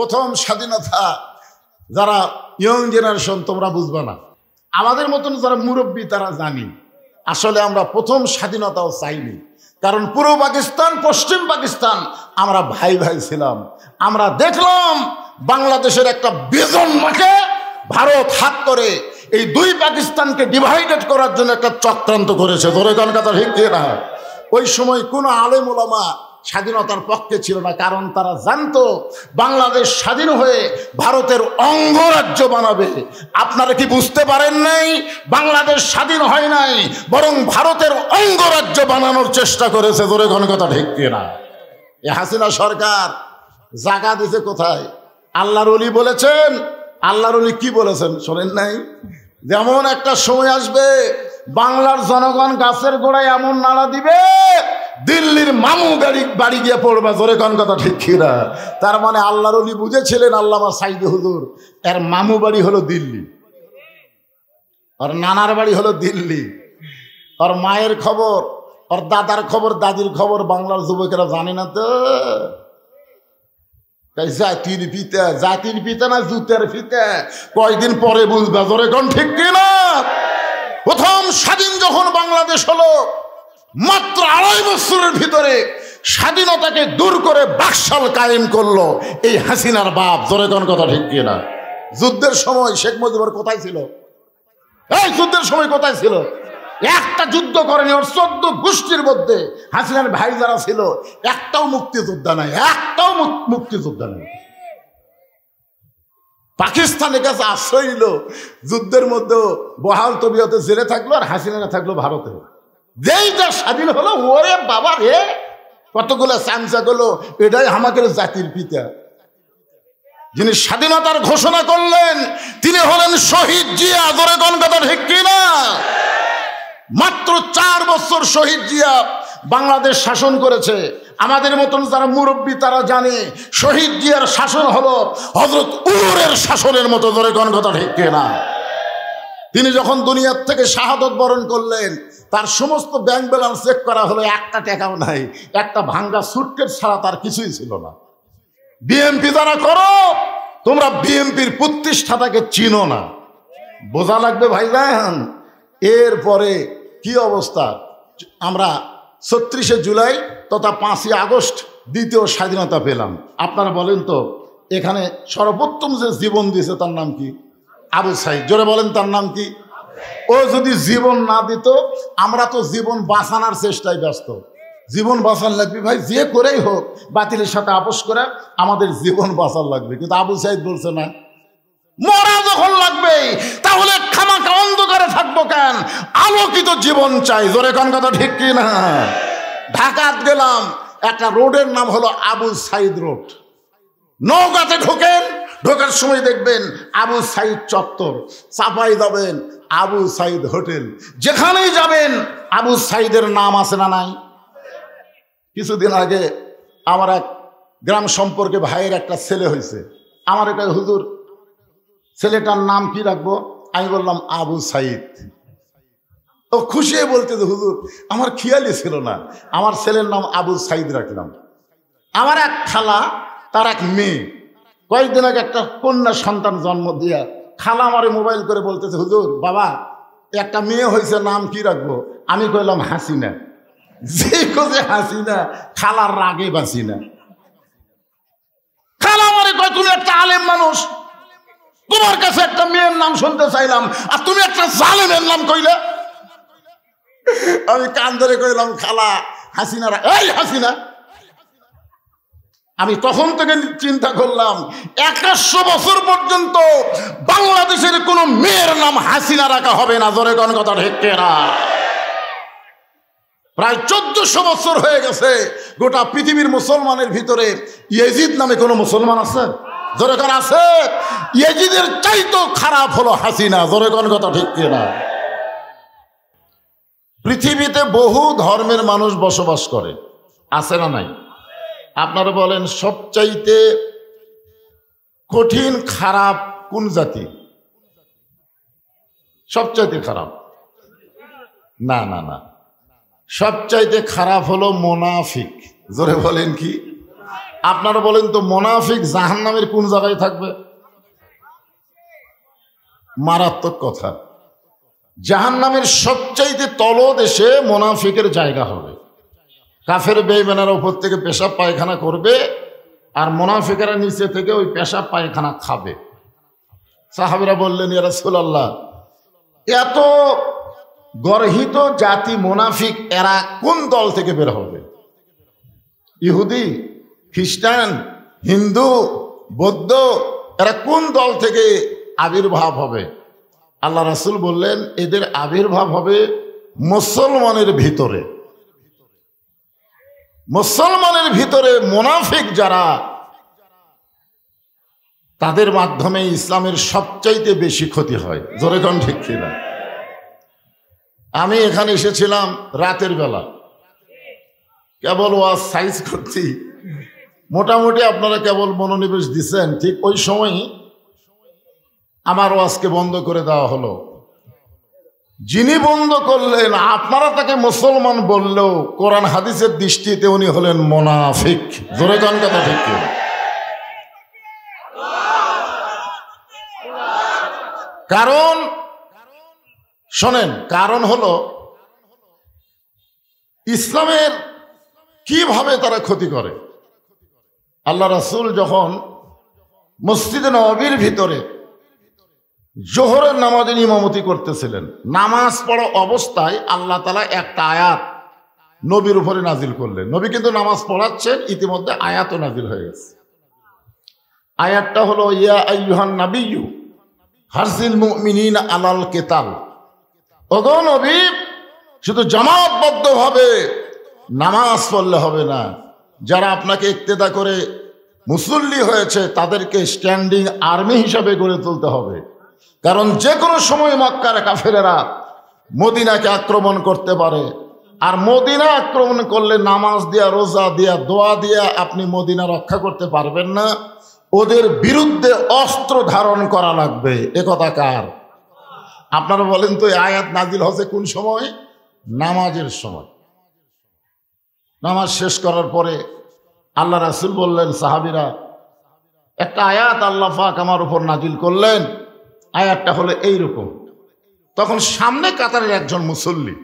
প্রথম স্বাধীনতা যারা ইয়ং জেনারেশন তোমরা বুঝবে না, আমাদের মতন যারা মুরব্বী তারা জানি আসলে আমরা প্রথম স্বাধীনতাও চাইনি। কারণ পূর্ব পাকিস্তান পশ্চিম পাকিস্তান আমরা ভাই ভাই ছিলাম। আমরা দেখলাম বাংলাদেশের একটা বিজন্মকে ভারত হাত করে এই দুই পাকিস্তানকে ডিভাইডেড করার জন্য একটা চক্রান্ত করেছে। ধরে কোন কথা ঠিক না? ওই সময় কোনো আলেম ওলামা স্বাধীনতার পক্ষে ছিল না, কারণ তারা জানতো বাংলাদেশ স্বাধীন হয়ে ভারতের অঙ্গরাজ্য বানাবে। আপনারা কি বুঝতে পারেন নাই? বাংলাদেশ স্বাধীন হয় নাই, বরং ভারতের অঙ্গরাজ্য বানানোর চেষ্টা করেছে। ধরে কোন কথা ঠিক না? এই হাসিনা সরকার জায়গা দিতে কোথায়? আল্লাহর ওলি বলেছেন। আল্লাহর ওলি কি বলেছেন শোনেন নাই? যেমন একটা সময় আসবে বাংলার জনগণ গাছের গোড়ায় এমন নাড়া দিবে দিল্লির মামু বাড়ি গিয়ে পড়বে। জোরে কোন কথা ঠিক কিনা? তার মানে আল্লাহর ওলি বুঝেছিলেন আল্লামা সাইদি হুজুর এর মামু বাড়ি হলো দিল্লি, আর নানার বাড়ি হলো দিল্লি, আর মায়ের খবর আর দাদার খবর দাদির খবর বাংলার যুবকেরা জানে না তো। জাতির পিতা, জাতির পিতা না জুতের পিতা, কয়দিন পরে বুঝবে। জোরে কোন ঠিক কিনা? প্রথম স্বাধীন যখন বাংলাদেশ হলো, মাত্র 2.5 বছরের ভিতরে স্বাধীনতাকে দূর করে বাকশাল কায়েম করলো এই হাসিনার বাপ। জোরে কোন কথা ঠিক কিনা? যুদ্ধের সময় শেখ মুজিবুর কোথায় ছিল? এই যুদ্ধের সময় কোথায় ছিল? একটা যুদ্ধ করেনি। ওর 14 গোষ্ঠীর মধ্যে হাসিনার ভাই যারা ছিল একটাও মুক্তিযোদ্ধা নাই, একটাও মুক্তিযোদ্ধা নেই। পাকিস্তানের কাছে আশ্রয় নিল, যুদ্ধের মধ্যে বহাল তবিয়তে জেলে থাকলো, আর হাসিনা থাকলো ভারতে। যেই যা স্বাধীন হলো, ওরে বাবা রে কতগুলো চামচা গুলো, এটাই আমাদের জাতির পিতা। যিনি স্বাধীনতার ঘোষণা করলেন তিনি হলেন শহীদ জিয়া। ধরে কোন কথা ঠিক কিনা? মাত্র 4 বছর শহীদ জিয়া বাংলাদেশ শাসন করেছে। আমাদের মতন যারা মুরব্বী তারা জানে শহীদ জিয়ার শাসন হলো হযরত উমরের শাসনের মতো। ধরে কোন কথা ঠিক কিনা? তিনি যখন দুনিয়ার থেকে শাহাদত বরণ করলেন, তার সমস্ত ব্যাংক ব্যালেন্স চেক করা হলো, একটা টাকাও নাই, একটা ভাঙ্গা সুটকেস ছাড়া তার কিছুই ছিল না। বিএমপি যারা করো তোমরা বিএমপির প্রতিষ্ঠাতাকে চিনো না, বোঝা লাগবে ভাইজান। এরপরে কি অবস্থা? আমরা 36শে জুলাই তথা 5ই আগস্ট দ্বিতীয় স্বাধীনতা পেলাম। আপনারা বলেন তো, এখানে সর্বোত্তম যে জীবন দিয়েছে তার নাম কি? আবু সাইদ। জোরে বলেন তার নাম কি? ও যদি জীবন না দিত, আমরা তো জীবন বাঁচানোর চেষ্টায় ব্যস্ত। জীবন বাঁচান লাগবে ভাই, যে করেই হোক বাতিলের সাথে আপোষ করে আমাদের জীবন বাঁচান লাগবে। কিন্তু আবু সাইদ বলছে না, মরা যখন লাগবে তাহলে খামাখা অন্ধকারে থাকবো কেন? আলোকিত জীবন চাই। জোরে কোন কথা ঠিক কি না? ঢাকাত গেলাম, একটা রোডের নাম হলো আবু সাইদ রোড। নওগাঁতে ঢোকেন, ঢোকার সময় দেখবেন আবু সাইদ চত্বর। চাপাই যাবেন আবু সাইদ হোটেল। যেখানেই যাবেন আবু সাইদের নাম আছে না নাই? কিছুদিন আগে আমার এক গ্রাম সম্পর্কে ভাইয়ের একটা ছেলে হয়েছে। আমার একটা হুজুর ছেলেটার নাম কি রাখবো? আমি বললাম আবু সাইদ। ও খুশি হয়ে বলতে, হুজুর আমার খেয়ালই ছিল না, আমার ছেলের নাম আবু সাইদ রাখলাম। আমার এক খালা, তার এক মেয়ে কয়েকদিন আগে একটা কন্যা সন্তান জন্ম দিয়া খালা আমারে মোবাইল করে বলতেছে, হুজুর বাবা একটা মেয়ে হয়েছে, নাম কি রাখবো? আমি কইলাম হাসিনা। যে কোজে হাসিনা, খালার রাগে বাঁচি না। খালা আমারে কয়, তুমি একটা আলেম মানুষ, তোমার কাছে একটা মেয়ের নাম শুনতে চাইলাম, আর তুমি একটা জালেমের নাম কইলে। আমি কান ধরে কইলাম, খালা হাসিনা। এই হাসিনা। আমি তখন থেকে চিন্তা করলাম 100 বছর পর্যন্ত বাংলাদেশের কোন মেয়ের নাম হাসিনা রাখা হবে না। জোরে কোন কথা ঠিক না? প্রায় 1400 বছর হয়ে গেছে। গোটা পৃথিবীর মুসলমানের ভিতরে ইয়েজিদ নামে কোনো মুসলমান আছে? জোরে কোন আছে? ইয়েজিদের চাইতেও খারাপ হলো হাসিনা। জোরে কোন কথা ঠিক না? পৃথিবীতে বহু ধর্মের মানুষ বসবাস করে, আছে না নাই? আপনারা বলেন সবচাইতে কঠিন খারাপ কোন জাতি? সবচাইতে খারাপ? না না না, সবচাইতে খারাপ হলো মুনাফিক। জোরে বলেন কি? আপনারা বলেন তো মুনাফিক জাহান্নামের কোন জায়গায় থাকবে? মারাত্মক কথা। জাহান্নামের সবচাইতে তলদেশে মুনাফিকের জায়গা হবে। কাফের বেঈমানেরা উপর থেকে পেশাব পায়খানা করবে, আর মুনাফিকেরা নিচে থেকে ওই পেশাব পায়খানা খাবে। সাহাবীরা বললেন, ইয়া রাসূলুল্লাহ, এত গর্হিত জাতি মুনাফিক, এরা কোন দল থেকে বের হবে? ইহুদি, খ্রিস্টান, হিন্দু, বৌদ্ধ, এরা কোন দল থেকে আবির্ভাব হবে? আল্লাহ রাসূল বললেন, এদের আবির্ভাব হবে মুসলমানের ভিতরে। মুসলমানের ভিতরে মুনাফিক যারা, তাদের মাধ্যমে ইসলামের সবচাইতে বেশি ক্ষতি হয়। জোরে কোন ঠিক কিনা? আমি এখানে এসেছিলাম রাতের বেলা, কেবল ওয়াজ সাইজ করছি, মোটামুটি আপনারা কেবল মনোনিবেশ দিচ্ছেন। ঠিক ওই সময়ই আমার ওয়াজকে বন্ধ করে দেওয়া হলো। যিনি বন্ধ করলেন, আপনারা তাকে মুসলমান বললেও কোরআন হাদিসের দৃষ্টিতে উনি হলেন মুনাফিক। জোরে কোন কথা ঠিক কিনা? কারণ শোনেন, কারণ হলো ইসলামের কিভাবে তারা ক্ষতি করে। আল্লাহ রাসূল যখন মসজিদে নববীর ভিতরে জোহরের নামাজের ইমামতি করতেছিলেন, নামাজ পড়া অবস্থায় আল্লাহ তাআলা একটা আয়াত নবীর উপরে নাজিল করলেন। নবী কিন্তু নামাজ পড়াচ্ছেন, ইতিমধ্যে আয়াতও নাজিল হয়ে গেছে। আয়াতটা হলো, ইয়া আইয়ুহান নাবিয়্যু হারজিল মুমিনিনা আলাল কিতাল। ওগো নবী, শুধু জামাতবদ্ধভাবে নামাজ পড়লে হবে না, যারা আপনাকে ইক্তেদা করে মুসল্লি হয়েছে তাদেরকে স্ট্যান্ডিং আর্মি হিসাবে গড়ে তুলতে হবে। কারণ যে কোনো সময় মক্কার কাফেরেরা মদিনাকে আক্রমণ করতে পারে, আর মদিনা আক্রমণ করলে নামাজ দিয়া, রোজা দিয়া, দোয়া দিয়া আপনি মদিনা রক্ষা করতে পারবেন না। ওদের বিরুদ্ধে অস্ত্র ধারণ করা লাগবে। এ কথা কার? আপনারা বলেন তো, এই আয়াত নাজিল হচ্ছে কোন সময়? নামাজের সময়। নামাজ শেষ করার পরে আল্লাহ রাসূল বললেন, সাহাবীরা, একটা আয়াত আল্লাহ পাক আমার উপর নাজিল করলেন, আয়াতটা হলো এইরকম। তখন সামনে কাতারের একজন মুসল্লি,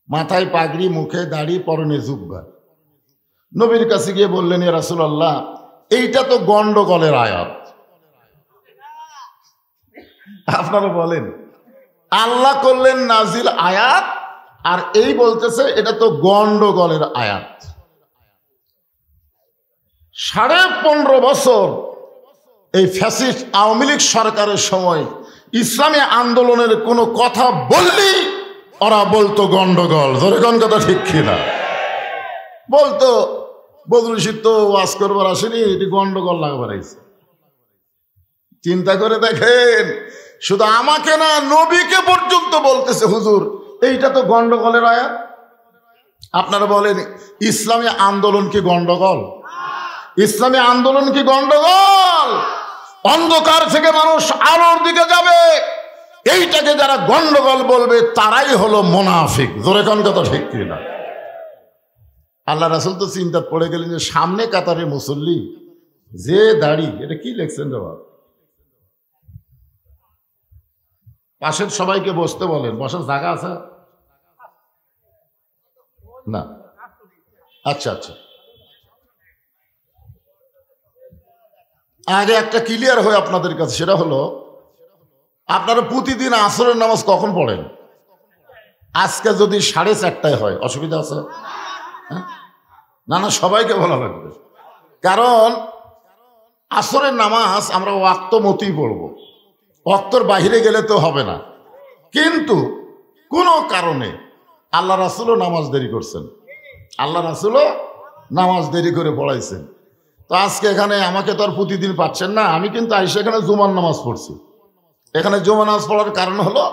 মাথায় পাগড়ি, মুখে দাড়ি, পরনে জুব্বা, নবীর কাছে গিয়ে বললেন, ইয়া রাসূলুল্লাহ, এইটা তো গন্ডগোলের আয়াত। আপনারা বলেন, আল্লাহ করলেন নাজিল আয়াত, আর এই বলতেছে এটা তো গন্ডগোলের আয়াত। 15.5 বছর এই ফ্যাসিস্ট আওয়ামী লীগ সরকারের সময় ইসলামী আন্দোলনের কোনো কথা বললেই ওরা বলতো গন্ডগোল। ধরে কোন কথা ঠিক কিনা? বলতো বদরুল শিব তো ওয়াজ করবার আসেনি, এটি গন্ডগোল লাগবার আইছে। চিন্তা করে দেখেন, শুধু আমাকে না, নবীকে পর্যন্ত বলতেছে, হুজুর এইটা তো গন্ডগোলের আয়াত। আপনারা বলেন, ইসলামী আন্দোলন কি গন্ডগোল? ইসলামী আন্দোলন কি গন্ডগোল? অন্ধকার থেকে মানুষ আলোর দিকে যাবে, এইটাকে যারা গন্ডগোল বলবে তারাই হলো মুনাফিক। জোরে কোন কথা ঠিক কিনা? আল্লাহ রাসূল তো চিন্তা পড়ে গেলেন যে সামনে কাতারে মুসল্লি, যে দাড়ি, এটা কি লেখছেন রে বাবা? পাশের সবাইকে বসতে বলেন, বসার জায়গা আছে না? আচ্ছা আচ্ছা, আগে একটা ক্লিয়ার হয় আপনাদের কাছে, সেটা হলো, আপনারা প্রতিদিন আসরের নামাজ কখন পড়েন? আজকে যদি 4:30টায় হয়, অসুবিধা আছে? না না, সবাইকে বলা লাগবে। কারণ আসরের নামাজ আমরা ওয়াক্ত মতোই পড়বো, ওয়াক্তর বাহিরে গেলে তো হবে না। কিন্তু কোনো কারণে আল্লাহ রাসূলও নামাজ দেরি করছেন, আল্লাহ রাসূলও নামাজ দেরি করে পড়াইছেন। তো আজকে এখানে আমাকে তো আর প্রতিদিন পাচ্ছেন না, আমি কিন্তু আইসা এখানে জুমার নামাজ পড়ছি। এখানে জুমা নামাজ পড়ার কারণ হলো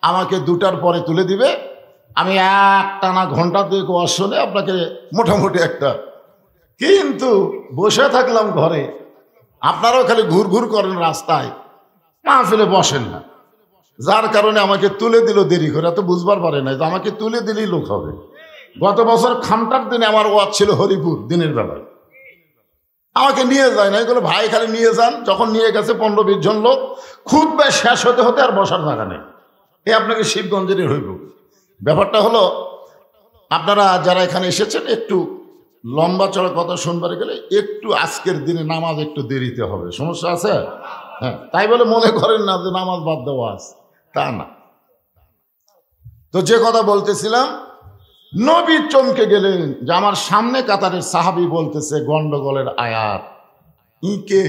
আমাকে 2টার পরে তুলে দিবে, আমি একটানা ঘন্টা 2 ওয়াজ শুনে আপনাকে মোটামুটি একটা, কিন্তু বসে থাকলাম ঘরে, আপনারাও খালি ঘুর ঘুর করেন রাস্তায়, মাহফিলে বসেন না, যার কারণে আমাকে তুলে দিল দেরি করে। এত বুঝবার পারে না যে আমাকে তুলে দিলেই লোক হবে। গত বছর খামটার দিনে আমার ওয়াজ ছিল হরিপুর দিনের বেলায়, আমাকে নিয়ে যায় না, এগুলো ভাই খালি নিয়ে যান। যখন নিয়ে গেছে 15-20 জন লোক, খুতবা শেষ হতে হতে আর বসার জায়গা নেই। এ আপনাকে শিবগঞ্জেরই হইব। ব্যাপারটা হলো, আপনারা যারা এখানে এসেছেন একটু লম্বা চড়া কথা শুনবার গেলে একটু আজকের দিনে নামাজ একটু দেরিতে হবে, সমস্যা আছে? হ্যাঁ, তাই বলে মনে করেন না যে নামাজ বাদ দেওয়া আছে, তা না। তো যে কথা বলতেছিলাম, নবী চমকে গেলেন যে আমার সামনে কাতারের সাহাবী বলতেছে গন্ডগোলের আয়াত, ই কে,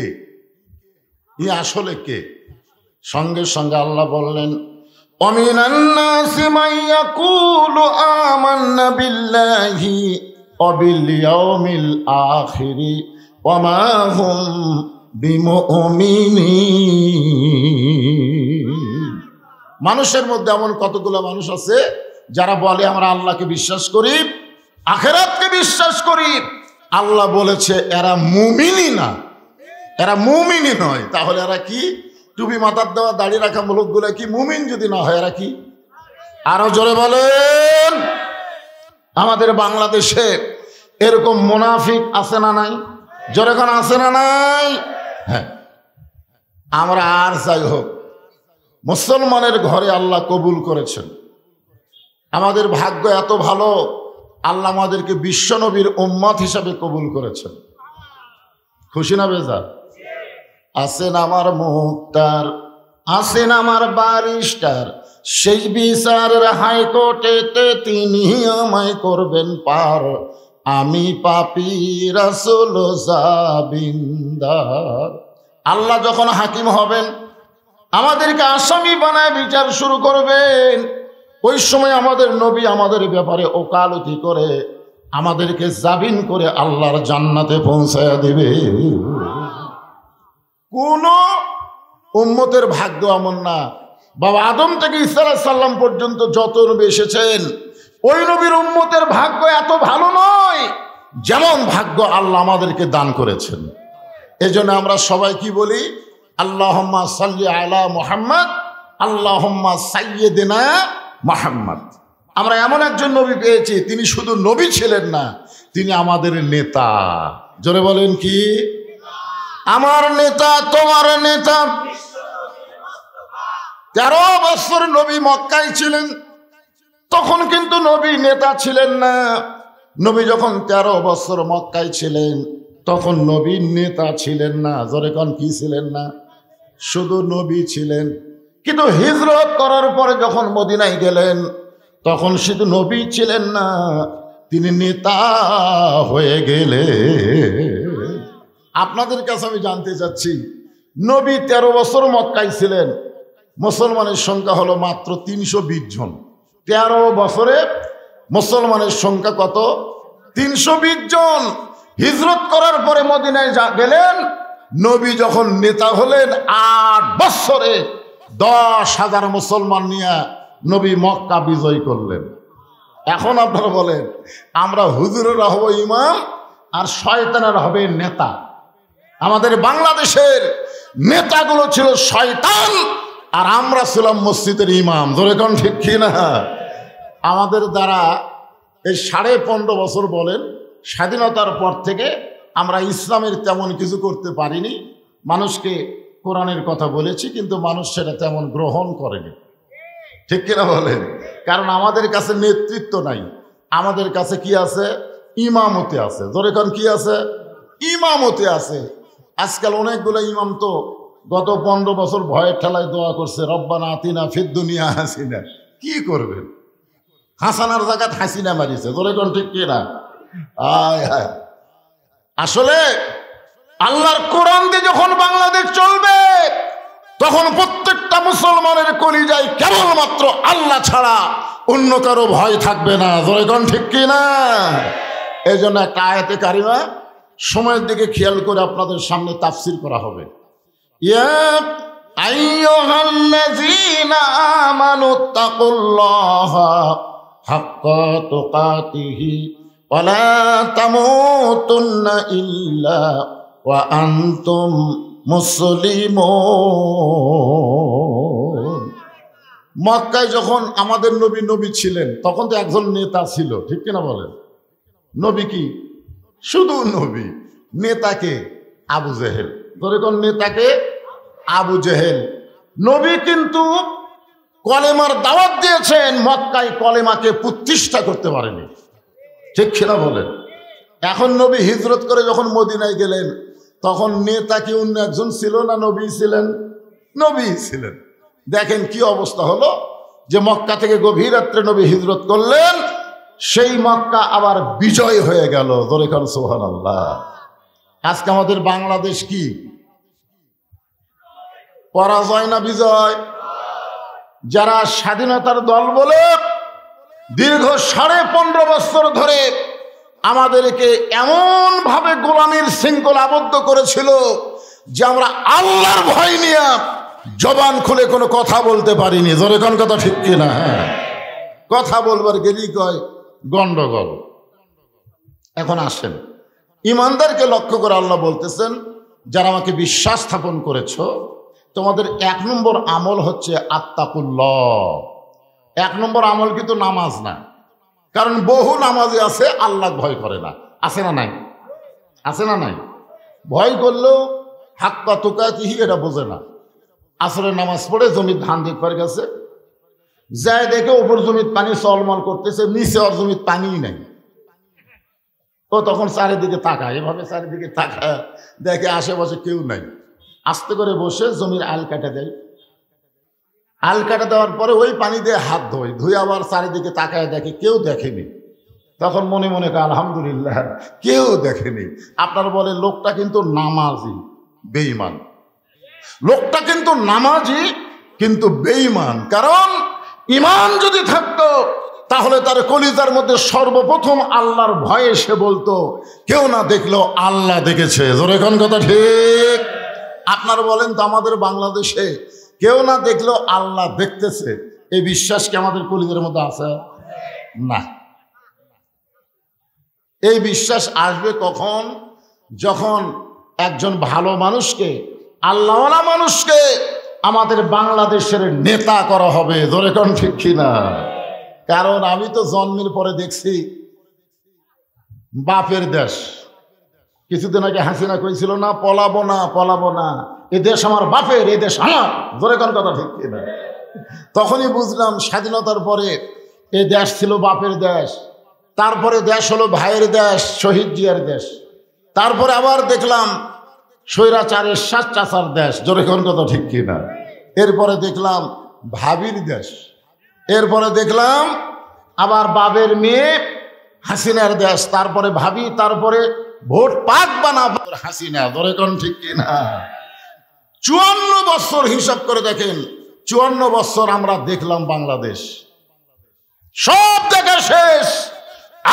ই আসলে কে? সঙ্গে সঙ্গে আল্লাহ বললেন, অমিনান নাসি মান ইয়াকুলু আমান্না বিল্লাহি ওয়া বিল ইয়াউমিল আখিরি ওয়া মা হুম বিমুমিনিন। মানুষের মধ্যে এমন কতগুলো মানুষ আছে যারা বলে আমরা আল্লাহকে বিশ্বাস করি, আখিরাতকে বিশ্বাস করি। আল্লাহ বলেছে এরা মুমিনই না, এরা মুমিনই নয়। তাহলে এরা কি? টুপি মাথার দেওয়া দাড়ি রাখা লোকগুলো কি মুমিন যদি না হয় এরা কি? আরো জোরে বলেন। আমাদের বাংলাদেশে এরকম মুনাফিক আছে না নাই? জোরে কোন আছে না নাই? হ্যাঁ, আমরা আর যাই হোক মুসলমানের ঘরে আল্লাহ কবুল করেছেন। আমাদের ভাগ্য এত ভালো, আল্লাহ আমাদেরকে বিশ্বনবীর উম্মত হিসাবে কবুল করেছেন। খুশি না বেজার? আছেন আমার মুক্তার, আছেন আমার বারিস্টার, সেই বিচারের হাইকোর্টেতে তিনি আমায় করবেন পার। আমি পাপী রাসূল জাবিন্দার। আল্লাহ যখন হাকিম হবেন, আমাদেরকে আসামি বানায় বিচার শুরু করবেন, ওই সময় আমাদের নবী আমাদের ব্যাপারে ওকালতি করে আমাদেরকে জামিন করে আল্লাহর জান্নাতে পৌঁছায়া দিবে। কোন উম্মতের ভাগ্য এমন না, বাবা আদম থেকে ঈসা আলাইহিস সালাম পর্যন্ত যত নবী এসেছেন, ওই নবীর উম্মতের ভাগ্য এত ভালো নয় যেমন ভাগ্য আল্লাহ আমাদেরকে দান করেছেন। এজন্য আমরা সবাই কি বলি? আল্লাহুম্মা সাল্লি আলা মুহাম্মদ, আল্লাহুম্মা সাইয়্যিদিনা মুহাম্মদ। আমরা এমন একজন নবী পেয়েছি, তিনি শুধু নবী ছিলেন না, তিনি আমাদের নেতা। জোরে বলেন কি? আমার নেতা, তোমার নেতা। 13 বছর নবী মক্কায় ছিলেন, তখন কিন্তু নবী নেতা ছিলেন না। নবী যখন 13 বছর মক্কায় ছিলেন, তখন নবী নেতা ছিলেন না। জোরে কোন কি ছিলেন না? শুধু নবী ছিলেন। কিন্তু হিজরত করার পরে যখন মদিনায় গেলেন, তখন শুধু নবী ছিলেন না, তিনি নেতা হয়ে গেলেন। আপনাদের কাছে আমি জানতে চাচ্ছি, নবী 13 বছর মক্কায় ছিলেন, মুসলমানের সংখ্যা হলো মাত্র 320 জন। 13 বছরে মুসলমানের সংখ্যা কত? 320 জন। হিজরত করার পরে মদিনায় গেলেন, নবী যখন নেতা হলেন 8 বছরে 10,000 মুসলমান নিয়ে নবী মক্কা বিজয় করলেন। এখন আপনারা বলেন, আমরা হুজুরেরা হব ইমাম আর শয়তানেরা হবে নেতা। আমাদের বাংলাদেশের নেতাগুলো ছিল শয়তান আর আমরা ছিলাম মসজিদের ইমাম। ধরে কোন ঠিক কি না? আমাদের দ্বারা এই 15.5 বছর বলেন স্বাধীনতার পর থেকে আমরা ইসলামের তেমন কিছু করতে পারিনি। মানুষকে কোরআনের কথা বলেছি, কিন্তু মানুষ সেটা তেমন গ্রহণ করেনি। ঠিক কিনা বলেন? কারণ আমাদের কাছে নেতৃত্ব নাই, আমাদের কাছে কি আছে? ইমামতি আছে। ধরে কোন কি আছে? ইমামতি আছে। আজকাল অনেকগুলো ইমাম তো গত 15 বছর ভয়ের ঠেলায় দোয়া করছে, রব্বানা আতিনা ফিদ দুনিয়া হাসিনা। কি করবেন? হাসানার জায়গাত হাসিনা মারিছে। ধরে কোন ঠিক কিনা? আসলে আল্লাহর কোরআন দিয়ে যখন বাংলাদেশ চলবে, তখন প্রত্যেকটা মুসলমানের কলিজায় কেবলমাত্র আল্লাহ ছাড়া অন্য কারো ভয় থাকবে না। ধরে কোন ঠিক কিনা? এই জন্য একটা আয়াতে কারিমা সময়ের দিকে খেয়াল করে আপনাদের সামনে তাফসীর করা হবে। ইয়া আইয়ুহাল্লাযীনা আমানুত্তাকুল্লাহা হাক্কা তুকাতিহি ওয়া লা তামুতুন্না ইল্লা ওয়া আনতুম মুসলিমুন। মক্কায় যখন আমাদের নবী ছিলেন, তখন তো একজন নেতা ছিল। ঠিক কিনা বলেন? নবী কি? শুধু নবী। নেতাকে আবু জেহেল। ধরে কোন নেতাকে? আবু জেহেল। নবী কিন্তু কলেমার দাওয়াত দিয়েছেন, মক্কায় কলেমাকে প্রতিষ্ঠা করতে পারেনি। ঠিক কিনা বলেন? এখন নবী হিজরত করে যখন মদিনায় গেলেন, তখন নেতা কি অন্য একজন ছিল না নবী ছিলেন? নবী ছিলেন। দেখেন কি অবস্থা হলো, যে মক্কা থেকে গভীর রাত্রে নবী হিজরত করলেন, সেই মক্কা আবার বিজয় হয়ে গেল। জোরে কান সুবহানাল্লাহ। আজকে আমাদের বাংলাদেশ কি পরাজয় না বিজয়? যারা স্বাধীনতার দল বলে দীর্ঘ 15.5 বছর ধরে আমাদেরকে এমন ভাবে গোলামির শৃঙ্খলা আবদ্ধ করেছিল যে আমরা আল্লাহর ভয় নিয়ে জবান খুলে কোনো কথা বলতে পারিনি। জোরে কোন কথা ঠিক কিনা? হ্যাঁ, কথা বলবার গেলেই কয় গন্ডগোল। এখন আসেন, ইমানদারকে লক্ষ্য করে আল্লাহ বলতেছেন, যারা আমাকে বিশ্বাস স্থাপন করেছ, তোমাদের 1 নম্বর আমল হচ্ছে আত্তাকুল্লাহ। 1 নম্বর আমল কিন্তু নামাজ না, কারণ বহু নামাজি আছে আল্লাহ ভয় করে না। আছে না নাই? আছে না নাই? ভয় করলেও হাক্কা তুকাতিহি এটা বোঝে না। আসরের নামাজ পড়ে জমির ধান দিক করে গেছে, যায় দেখে উপর জমির পানি চলমল করতেছে, নিচে ওর জমির পানিই নাই। ও তখন চারিদিকে তাকায়, এভাবে চারিদিকে তাকায়, দেখে আশেপাশে কেউ নাই। আস্তে করে বসে জমির আল কাটা দেয়। আল কাটা দেওয়ার পরে ওই পানি দিয়ে হাত ধুয়ে আবার চারিদিকে তাকায়, দেখে কেউ দেখেনি। তখন মনে মনে কয় আলহামদুলিল্লাহ, কেউ দেখেনি। আপনার বলে লোকটা কিন্তু নামাজি বেঈমান। লোকটা কিন্তু নামাজি কিন্তু বেঈমান। কারণ ঈমান যদি থাকতো তাহলে তার কলিজার মধ্যে সর্বপ্রথম আল্লাহর ভয়ে সে বলতো, কেউ না দেখলেও আল্লাহ দেখেছে। জোরে কোন কথা ঠিক? আপনার বলেন তো, আমাদের বাংলাদেশে কেউ না দেখলেও আল্লাহ দেখতেছে, এই বিশ্বাস কি আমাদের কলিজার মধ্যে আছে? না। এই বিশ্বাস আসবে কখন? যখন একজন ভালো মানুষকে, আল্লাহওয়ালা মানুষকে আমাদের বাংলাদেশের নেতা করা হবে। জোরে কোন ঠিক কিনা? কারণ আমি তো জন্মের পরে দেখছি বাপের দেশ। কিছুদিন আগে হাসিনা কইছিল না, পলাবো না, পলাবো না, এ দেশ আমার বাপের, এ দেশ আমার। জোরে কোন কথা ঠিক কিনা? তখনই বুঝলাম স্বাধীনতার পরে এ দেশ ছিল বাপের দেশ, তারপরে দেশ হলো ভাইয়ের দেশ, শহীদ জিয়ার দেশ, তারপরে আবার দেখলাম স্বৈরাচারের চাচার দেশ। জোরে কোন কথা ঠিক কিনা? এরপরে দেখলাম ভাবির দেশ, এরপরে দেখলাম আবার বাবের মেয়ে হাসিনার দেশ, তারপরে ভাবি, তারপরে ভোট পাক বানা হাসিনা। ধরে কোন ঠিক কিনা? 54 বছর হিসাব করে দেখেন, 54 বছর আমরা দেখলাম বাংলাদেশ, সব দেখা শেষ।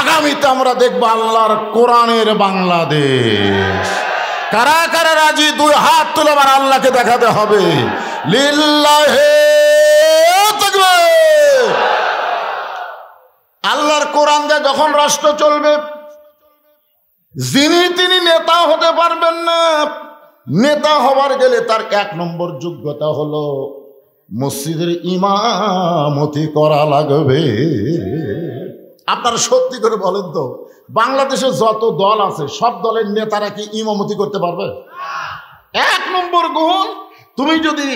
আগামীতে আমরা দেখবো আল্লাহর কোরআনের বাংলাদেশ। কারা কারা রাজি? 2 হাত তুলে আবার আল্লাহকে দেখাতে হবে। লিল্লাহে তাকবীর। আল্লাহর কোরআন দিয়ে যখন রাষ্ট্র চলবে, যিনি তিনি নেতা হতে পারবেন না। নেতা হবার গেলে তার 1 নম্বর যোগ্যতা হলো মসজিদের ইমামতি করা লাগবে। আপনারা সত্যি করে বলেন তো, বাংলাদেশে যত দল আছে সব দলের নেতারা কি ইমামতি করতে পারবে? 1 নম্বর গুণ, তুমি যদি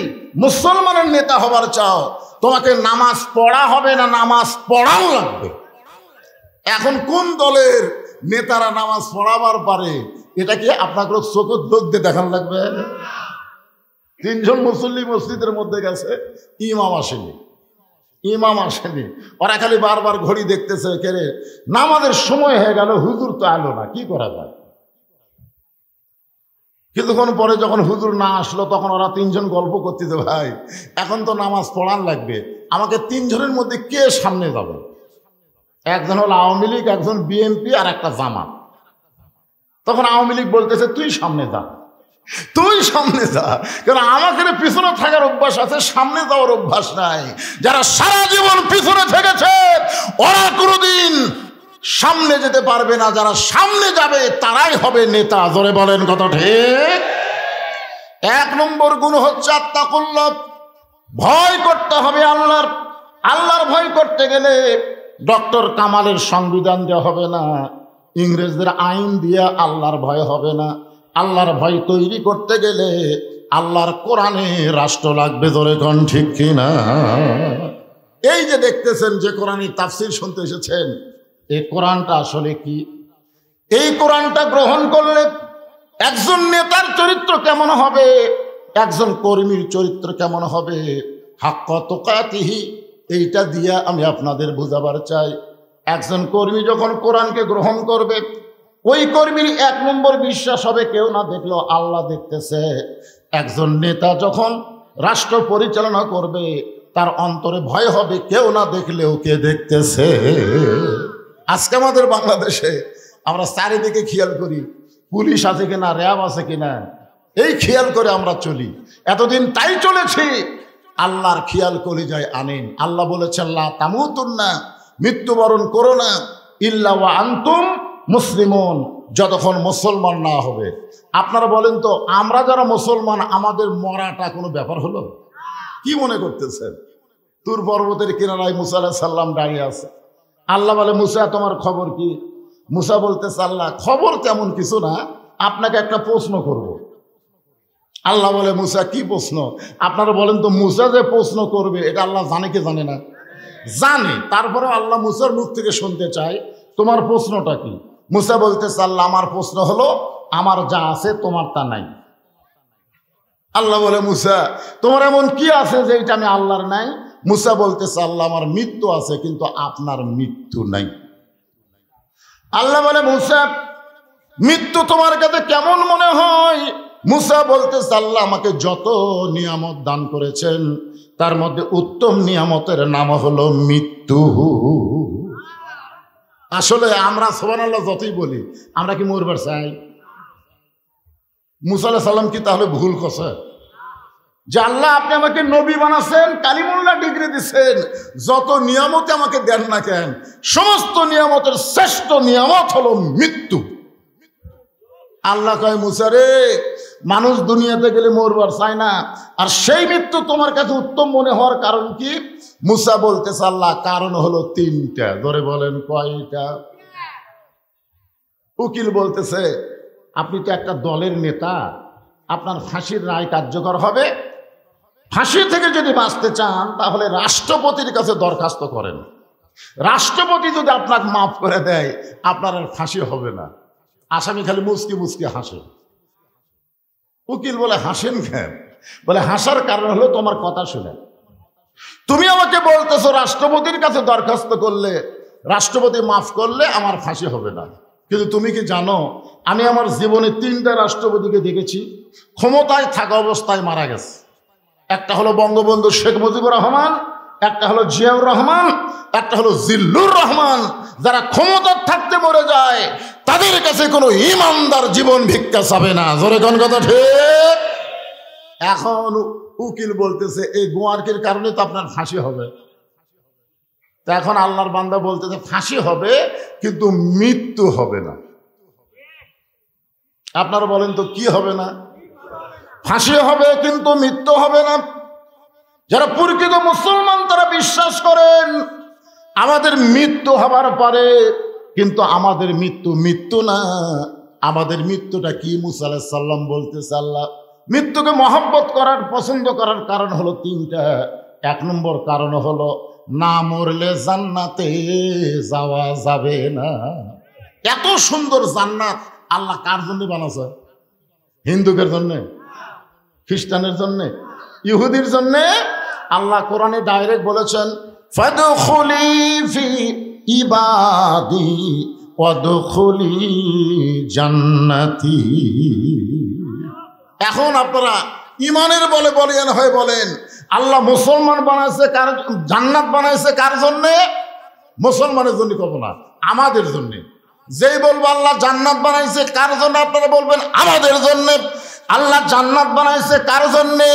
মুসলমানের নেতা হবার চাও, তোমাকে নামাজ পড়া হবে না, নামাজ পড়াও লাগবে। এখন কোন দলের নেতারা নামাজ পড়াবার পারে, এটা কি আপনাকে চোখের দোষ দিয়ে দেখান লাগবে? 3 জন মুসল্লি মসজিদের মধ্যে গেছে, ইমাম আসেনি, ইমাম আসেনি। ওরা খালি বারবার ঘড়ি দেখতেছে, কেরে নামাজের সময় হয়ে গেল, হুজুর তো আলো না, কি করা যায়? কিছুক্ষণ পরে যখন হুজুর না আসলো, তখন ওরা 3 জন গল্প করতেছে, ভাই এখন তো নামাজ পড়ান লাগবে, আমাকে 3 জনের মধ্যে কে সামনে যাবে? একজন হলো আওয়ামী লীগ, একজন বিএনপি, আর একটা জামাত। তখন আওয়ামী লীগ বলতেছে, তুই সামনে যা, তুই সামনে যা, কারণ আমাকে পিছনে থাকার অভ্যাস আছে, সামনে যাওয়ার অভ্যাস নাই। যারা সারা জীবন পিছনে থেকেছে ওরা কোনোদিন সামনে যেতে পারবে না, যারা সামনে যাবে তারাই হবে নেতা। জোরে বলেন কথা ঠিক? 1 নম্বর গুণ হচ্ছে আত্তাকুল্লাহ, ভয় করতে হবে আল্লাহর। আল্লাহর ভয় করতে গেলে ডক্টর কামালের সংবিধান দেওয়া হবে না, ইংরেজদের আইন দিয়ে আল্লাহর ভয় হবে না, আল্লাহর ভয় তৈরি করতে গেলে আল্লাহর কোরআনে রাষ্ট্র লাগবে, ধরে কোন ঠিক কিনা? এই যে দেখতেছেন যে কোরআনের তাফসীর শুনতে এসেছেন, এই কোরআনটা আসলে কি? এই কোরআনটা গ্রহণ করলে একজন নেতার চরিত্র কেমন হবে, একজন কর্মীর চরিত্র কেমন হবে, হাক্ক তুকাতিহি, এইটা দিয়া আমি আপনাদের বুঝাবার চাই। একজন কর্মী যখন কোরআনকে গ্রহণ করবে, ওই কর্মীর 1 নম্বর বিশ্বাস হবে কেউ না দেখলেও আল্লাহ দেখতেছে। একজন নেতা যখন রাষ্ট্র পরিচালনা করবে, তার অন্তরে ভয় হবে কেউ না দেখলেও কে দেখতেছে। আজকে আমাদের বাংলাদেশে আমরা চারিদিকে খেয়াল করি, পুলিশ আছে কিনা, র্যাব আছে কিনা, এই খেয়াল করে আমরা চলি। এতদিন তাই চলেছি, আল্লাহর খেয়াল করে যায় আনেন। আল্লাহ বলেছেন লা তামুতুন্না, মৃত্যুবরণ করো না, ইল্লা ওয়া আনতুম মুসলিমুন, যতক্ষণ মুসলমান না হবে। আপনারা বলেন তো, আমরা যারা মুসলমান আমাদের মরাটা কোনো ব্যাপার হলো? কি মনে করতেছেন? তুর পর্বতের কিনারায় মুসা আলাইহিস সালাম দাঁড়িয়ে আছে। আল্লাহ বলে, মুসা তোমার খবর কি? মুসা বলতেছে, আল্লাহ খবর তেমন কিছু না, আপনাকে একটা প্রশ্ন করব। আল্লাহ বলে, মুসা কি প্রশ্ন? আপনারা বলেন তো, মুসা যে প্রশ্ন করবে এটা আল্লাহ জানে কি জানে না? জানে। তারপরে আল্লাহ মুসার মুখ থেকে শুনতে চায়, তোমার প্রশ্নটা কি? মুসা বলতেছে, আল্লাহ আমার প্রশ্ন হলো, আমার যা আছে তোমার তা নাই। আল্লাহ বলে, মুসা তোমার এমন কি আছে যে এটা আমি আল্লাহর নাই? মুসা বলতেছে, আল্লাহ আমার মৃত্যু আছে কিন্তু আপনার মৃত্যু নাই। আল্লাহ বলে, মুসা মৃত্যু তোমার কাছে কেমন মনে হয়? মুসা বলতেছে, আল্লাহ আমাকে যত নিয়ামত দান করেছেন তার মধ্যে উত্তম নিয়ামতের নাম হলো মৃত্যু। আসলে আমরা সুবহানাল্লাহ যতই বলি, আমরা কি মরবার চাই? মুসা আলাইহিস সালাম কি তাহলে ভুল কথা? যে আল্লাহ আপনি আমাকে নবী বানাচ্ছেন, কালিমুল্লাহ ডিগ্রি দিচ্ছেন, যত নিয়ামত আমাকে দেন না কেন, সমস্ত নিয়ামতের শ্রেষ্ঠ নিয়ামত হলো মৃত্যু। আল্লাহ কয়, মুসা রে, মানুষ দুনিয়াতে গেলে মরবার চায় না, আর সেই মৃত্যু তোমার কাছে উত্তম মনে হওয়ার কারণ কি? মুসা বলতেছে, আল্লাহ কারণ হলো 3টা। ধরে বলেন কয়টা? উকিল বলতেছে, আপনি তো একটা দলের নেতা, আপনার ফাঁসির রায় কার্যকর হবে, ফাঁসি থেকে যদি বাঁচতে চান তাহলে রাষ্ট্রপতির কাছে দরখাস্ত করেন, রাষ্ট্রপতি যদি আপনাকে মাফ করে দেয় আপনার আর ফাঁসি হবে না। আসামি খালি মুচকি মুচকি হাসে। উকিল বলে, হাসেন কেন? বলে, হাসার কারণ হলো তোমার কথা শুনে। তুমি আমাকে বলতেছো রাষ্ট্রপতির কাছে দরখাস্ত করলে রাষ্ট্রপতি মাফ করলে আমার ফাঁসি হবে না, কিন্তু তুমি কি জানো আমি আমার জীবনে 3টা রাষ্ট্রপতিকে দেখেছি ক্ষমতায় থাকা অবস্থায় মারা গেছে। একটা হলো বঙ্গবন্ধু শেখ মুজিবুর রহমান, একটা হলো জিয়াউর রহমান, একটা হলো জিল্লুর রহমান। যারা ক্ষমতা থাকতে মরে যায় তাদের কাছে কোনো ইমানদার জীবন ভিক্ষা চাবে না। জোরে কোন কথা ঠিক? এখন উকিল বলতেছে, এই গোয়ার্কের কারণে তো আপনার ফাঁসি হবে। তা এখন আল্লাহর বান্দা বলতেছে, ফাঁসি হবে কিন্তু মৃত্যু হবে না। আপনারা বলেন তো কি হবে না? ফাঁসি হবে কিন্তু মৃত্যু হবে না। যারা প্রকৃত মুসলমান তারা বিশ্বাস করেন আমাদের মৃত্যু হবার পরে, কিন্তু আমাদের মৃত্যু না। আমাদের মৃত্যুটা কি? মুসা আলাইহিস সালাম বলতেছে, আল্লাহ মৃত্যুকে মহব্বত করার, পছন্দ করার কারণ হলো 3টা। 1 নম্বর কারণ হলো না মরলে জান্নাতে যাওয়া যাবে না। এত সুন্দর জান্নাত আল্লাহ কার জন্য বানাছে? হিন্দুদের জন্য, খ্রিস্টানের জন্য, ইহুদির জন্য? আল্লাহ কোরআনে ডাইরেক্ট বলেছেন, ফাদখুলি ফি ইবাদি ওয়াদখুলি জান্নাতি। এখন আপনারা ইমানের বলে বলিয়ান হয়ে বলেন, আল্লাহ মুসলমান বানাইছে কার, জান্নাত বানাইছে কার জন্যে? মুসলমানের জন্য কব না, আমাদের জন্য। যেই বলবো আল্লাহ জান্নাত বানাইছে কার জন্য, আপনারা বলবেন আমাদের জন্য। আল্লাহ জান্নাত বানাইছে কার জন্যে?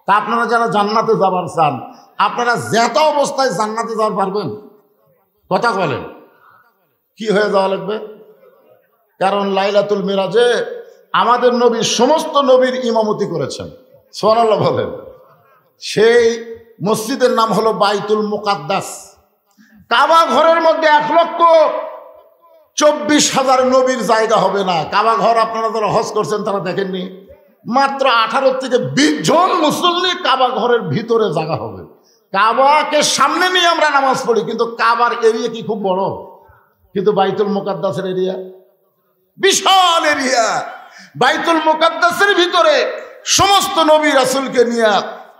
তা আপনারা যারা জান্নাতে যাবার চান, আপনারা যেত অবস্থায় জান্নাতে যাওয়ার পারবেন? কথা বলেন, কি হয়ে যাওয়া লাগবে? কারণ লাইলাতুল মিরাজে আমাদের নবী সমস্ত নবীর ইমামতি করেছেন। সুবহানাল্লাহ বলেন। সেই মসজিদের নাম হলো বাইতুল মুকাদ্দাস। কাবা ঘরের মধ্যে 1 লক্ষ 24,000 নবীর জায়গা হবে না। কাবা ঘর আপনারা যারা হজ করছেন তারা দেখেননি, মাত্র 18 থেকে 20 জন মুসল্লি কাবা ঘরের ভিতরে জায়গা হবে। কাবাকে সামনে নিয়ে আমরা নামাজ পড়ি, কিন্তু কাবার এরিয়া কি খুব বড়? কিন্তু বাইতুল মুকাদ্দাসের এরিয়া বিশাল এরিয়া। বাইতুল মুকাদ্দাসের ভিতরে সমস্ত নবী রাসূলকে নিয়ে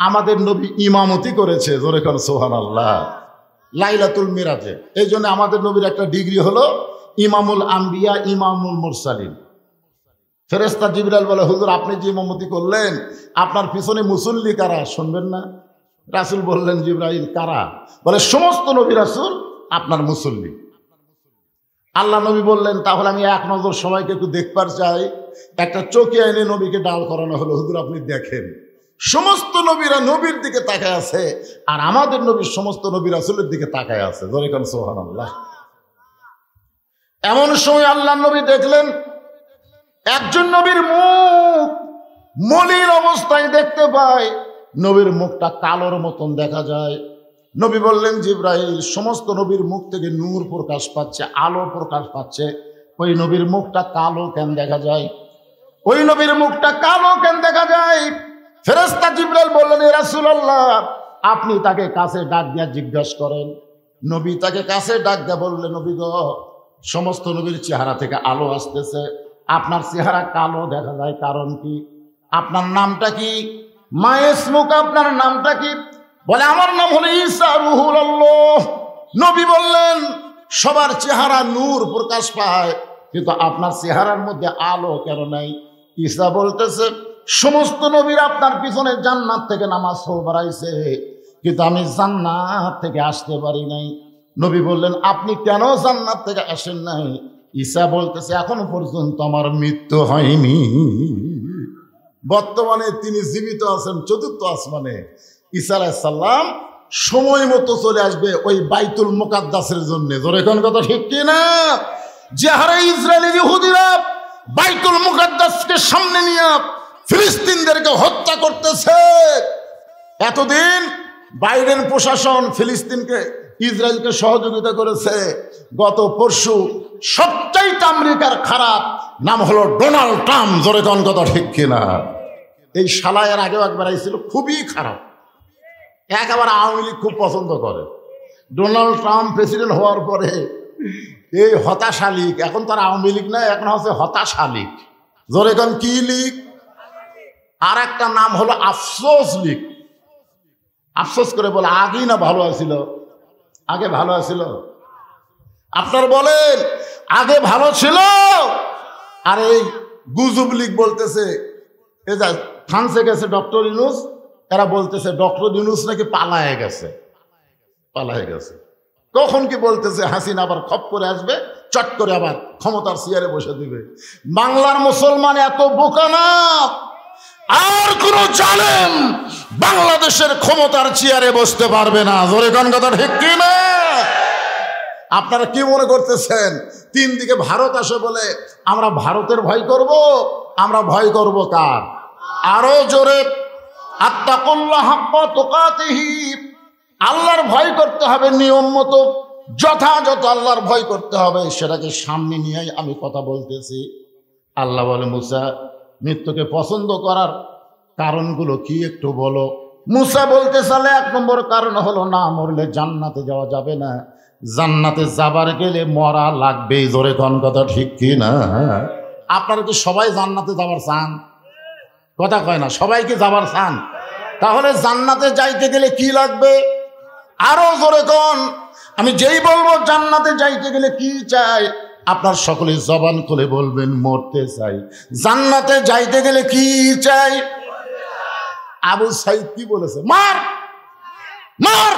আমাদের নবী ইমামতি করেছে। জোরে কোন সুবহানাল্লাহ। লাইলাতুল মিরাজে এই জন্য আমাদের নবীর একটা ডিগ্রি হলো ইমামুল আম্বিয়া, ইমামুল মুরসালিন। ফেরেশতা জিবরাইল বলে, হুজুর আপনি যে ইমামতি করলেন, আপনার পিছনে মুসল্লি কারা? শুনবেন না? রাসূল বললেন, জিবরাইল কারা? বলে সমস্ত নবী রাসূল আপনার মুসল্লি। আল্লাহ নবী বললেন, তাহলে আমি এক নজর সবাইকে একটু দেখবার চাই। একটা চোখে এনে নবীকে ডাল করানো হলো, হুজুর আপনি দেখেন। সমস্ত নবীরা নবীর দিকে তাকায় আছে, আর আমাদের নবীর সমস্ত নবী রাসূলের দিকে তাকায় আছে। জোরে কোন সুবহানাল্লাহ। এমন সময় আল্লাহ নবী দেখলেন একজন নবীর মুখ মলিন অবস্থায় দেখতে পায়। নবীর মুখটা কালোর মতন দেখা যায়। নবী বললেন, জিবরাইল সমস্ত নবীর মুখ থেকে নূর প্রকাশ পাচ্ছে, আলো প্রকাশ পাচ্ছে, ওই নবীর মুখটা কালো কেন দেখা যায়? ওই নবীর মুখটা কালো কেন দেখা যায়? ফেরেশতা জিবরাইল বললেন, এ রাসূলুল্লাহ আপনি তাকে কাছে ডাক দিয়া জিজ্ঞাসা করেন। নবী তাকে কাছে ডাক দিয়া বললেন, নবী গো, সমস্ত নবীর চেহারা থেকে আলো আসতেছে, আপনার চেহারা কালো দেখা যায়, কারণ কি? আপনার নামটা কি? মা ইসমুকা, আপনার নামটা কি? বলে, আমার নাম হলো ঈসা রূহুল্লাহ। নবী বললেন, সবার চেহারা নূর প্রকাশ পায়, কিন্তু আপনার চেহারার মধ্যে আলো কেন নাই? ঈসা বলতেছে, সমস্ত নবীর আপনার পিছনে জান্নাত থেকে নামাজ পড়াইছে, কিন্তু আমি জান্নাত থেকে আসতে পারি নাই। নবী বললেন, আপনি কেন জান্নাত থেকে আসেন নাই? ঈসা বলতেছে, এখনো পর্যন্ত আমার মৃত্যু হয়নি। বর্তমানে তিনি জীবিত আছেন চতুর্থ আসমানে। ঈসা আলাইহিস সালাম সময় মতো চলে আসবে ওই বাইতুল মুকাদ্দাসের জন্য। জোরে কোন কথা ঠিক কি না? যে হারে ইসরায়েলি ইহুদিরা বাইতুল মুকাদ্দাসকে সামনে নিয়ে ফিলিস্তিনদেরকে হত্যা করতেছে। এতদিন বাইডেন প্রশাসন ফিলিস্তিনকে, ইসরায়েলকে সহযোগিতা করেছে। গত পরশু সবচাইতে আমেরিকার খারাপ নাম হলো ডোনাল্ড ট্রাম্প। জোরে কোন কথা ঠিক কিনা? এই শালায়ের আগেও একবার আইছিল, খুবই খারাপ। একেবারে আওয়ামী লীগ খুব পছন্দ করে। ডোনাল্ড ট্রাম্প প্রেসিডেন্ট হওয়ার পরে এই হতাশা লীগ, এখন তার আওয়ামী লীগ না, এখন হচ্ছে হতাশা লীগ। জোরে কোন কি লীগ? আর একটা নাম হলো আফসোস লীগ। আফসোস করে বলে, আগেই না ভালো আছিল, আগে ভালো আছিল। আপনার বলেন আগে ভালো ছিল। আর এই গুজব লীগ বলতেছে, এ যা ফ্রান্সে গেছে ডক্টর ইউনূস, এরা বলতেছে ডক্টর ইউনূস নাকি পালায়ে গেছে। কখন কি বলতেছে হাসিনা আবার খপ করে আসবে, চট করে আবার ক্ষমতার চেয়ারে বসে দিবে। বাংলার মুসলমান এত বোকা না, আর কোন জালেম বাংলাদেশের ক্ষমতার চেয়ারে বসতে পারবে না। জোরে কোন কথা ঠিক কি না? আপনারা কি মনে করতেছেন তিন দিকে ভারত আসে বলে আমরা ভারতের ভয় করব? আমরা ভয় করব কার? আরো জোরে, আত্তাকুল্লাহ হাক্কা তুকাতিহি, আল্লাহর ভয় করতে হবে নিয়ম মতো, যথাযথ আল্লাহর ভয় করতে হবে। সেটাকে সামনে নিয়েই আমি কথা বলতেছি। আল্লাহ বলে, মুসা মৃত্যুকে পছন্দ করার কারণগুলো কি একটু বলো। মুসা বলতে চালে 1 নম্বর কারণ হলো, না মরলে জান্নাতে যাওয়া যাবে না, জান্নাতে যাবার গেলে মরা লাগবেই। জোরে কোন কথা ঠিক কি না? আপনারা কি সবাই জান্নাতে যাবার চান? কথা কয় না, সবাই কি যাবার চান? তাহলে জান্নাতে যাইতে গেলে কি লাগবে? আরো জোরে কোন। আমি যেই বলবো জান্নাতে যাইতে গেলে কি চাই, আপনার সকলে জবান খুলে বলবেন, মরতে চাই। জান্নাতে যাইতে গেলে কি চাই? আবু সাইদ কি বলেছে? মার মার।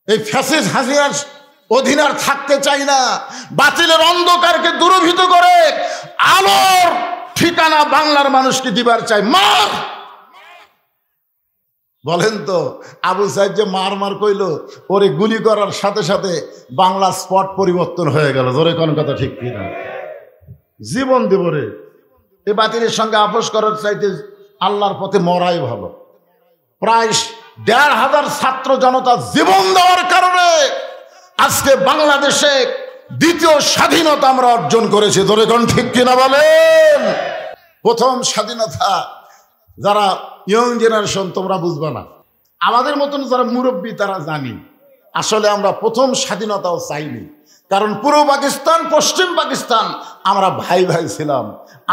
এই ফ্যাসিস্ট হাসিনার অধীনে আর থাকতে চাই না। বাতিলের অন্ধকারকে দূরীভূত করে আলোর ঠিকানা বাংলার মানুষকে দিবার চাই। মার। বলেন তো আবু সাইদ যে মার মার কইল, ওরে গুলি করার সাথে সাথে বাংলা স্পট পরিবর্তন হয়ে গেল। জোরে কোন কথা ঠিক কিনা? জীবন দেব রে। এই বাতিলের সঙ্গে আপোষ করার চাইতে আল্লাহর পথে মরাই ভালো। প্রায় 1,500 ছাত্র জনতা জীবন দেওয়ার কারণে আজকে বাংলাদেশে দ্বিতীয় স্বাধীনতা আমরা অর্জন করেছি। ধরে কোন ঠিক কিনা বলেন? প্রথম স্বাধীনতা যারা ইয়ং জেনারেশন তোমরা বুঝবে না, আমাদের মতন যারা মুরব্বী তারা জানি আসলে আমরা প্রথম স্বাধীনতাও চাইনি। কারণ পূর্ব পাকিস্তান পশ্চিম পাকিস্তান আমরা ভাই ভাই ছিলাম।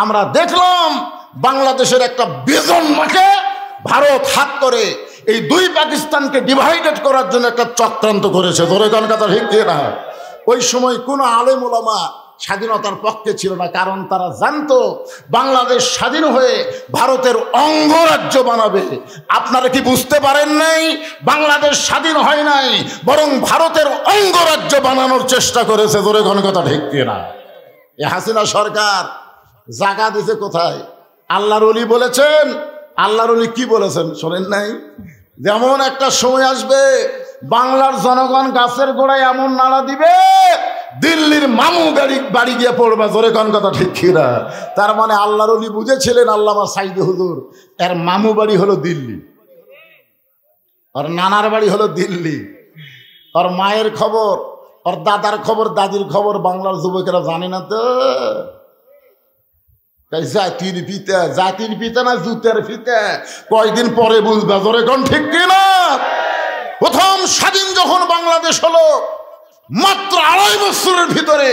আমরা দেখলাম বাংলাদেশের একটা বিজন্মাকে ভারত হাত করে এই দুই পাকিস্তানকে ডিভাইডেড করার জন্য একটা চক্রান্ত করেছে। ধরে কোন কথা ঠিক না? ওই সময় কোনো আলেম ওলামা স্বাধীনতার পক্ষে ছিল না, কারণ তারা জানতো বাংলাদেশ স্বাধীন হয়ে ভারতের অঙ্গরাজ্য বানাবে। আপনারা কি বুঝতে পারেন নাই? বাংলাদেশ স্বাধীন হয় নাই, বরং ভারতের অঙ্গরাজ্য বানানোর চেষ্টা করেছে। ধরে কোন কথা ঠিক না? এ হাসিনা সরকার জায়গা দিছে কোথায়? আল্লাহর ওলি বলেছেন। আল্লাহর ওলি কি বলেছেন শোনেন নাই? যেমন একটা সময় আসবে বাংলার জনগণ গাছের গোড়ায় এমন নাড়া দিবে দিল্লির মামু বাড়ি গিয়ে পড়বে। জোরে কোন কথা ঠিক কিনা? তার মানে আল্লাহর ওলি বুঝেছিলেন আল্লামা সাইদি হুজুর এর মামু বাড়ি হলো দিল্লি, আর নানার বাড়ি হলো দিল্লি, আর মায়ের খবর আর দাদার খবর দাদির খবর বাংলার যুবকেরা জানে না তো। জাতির পিতা না জুতের পিতা কয়দিন পরে বুঝবে। জোরে কোন ঠিক কিনা? প্রথম স্বাধীন যখন বাংলাদেশ হলো মাত্র 2.5 বছরের ভিতরে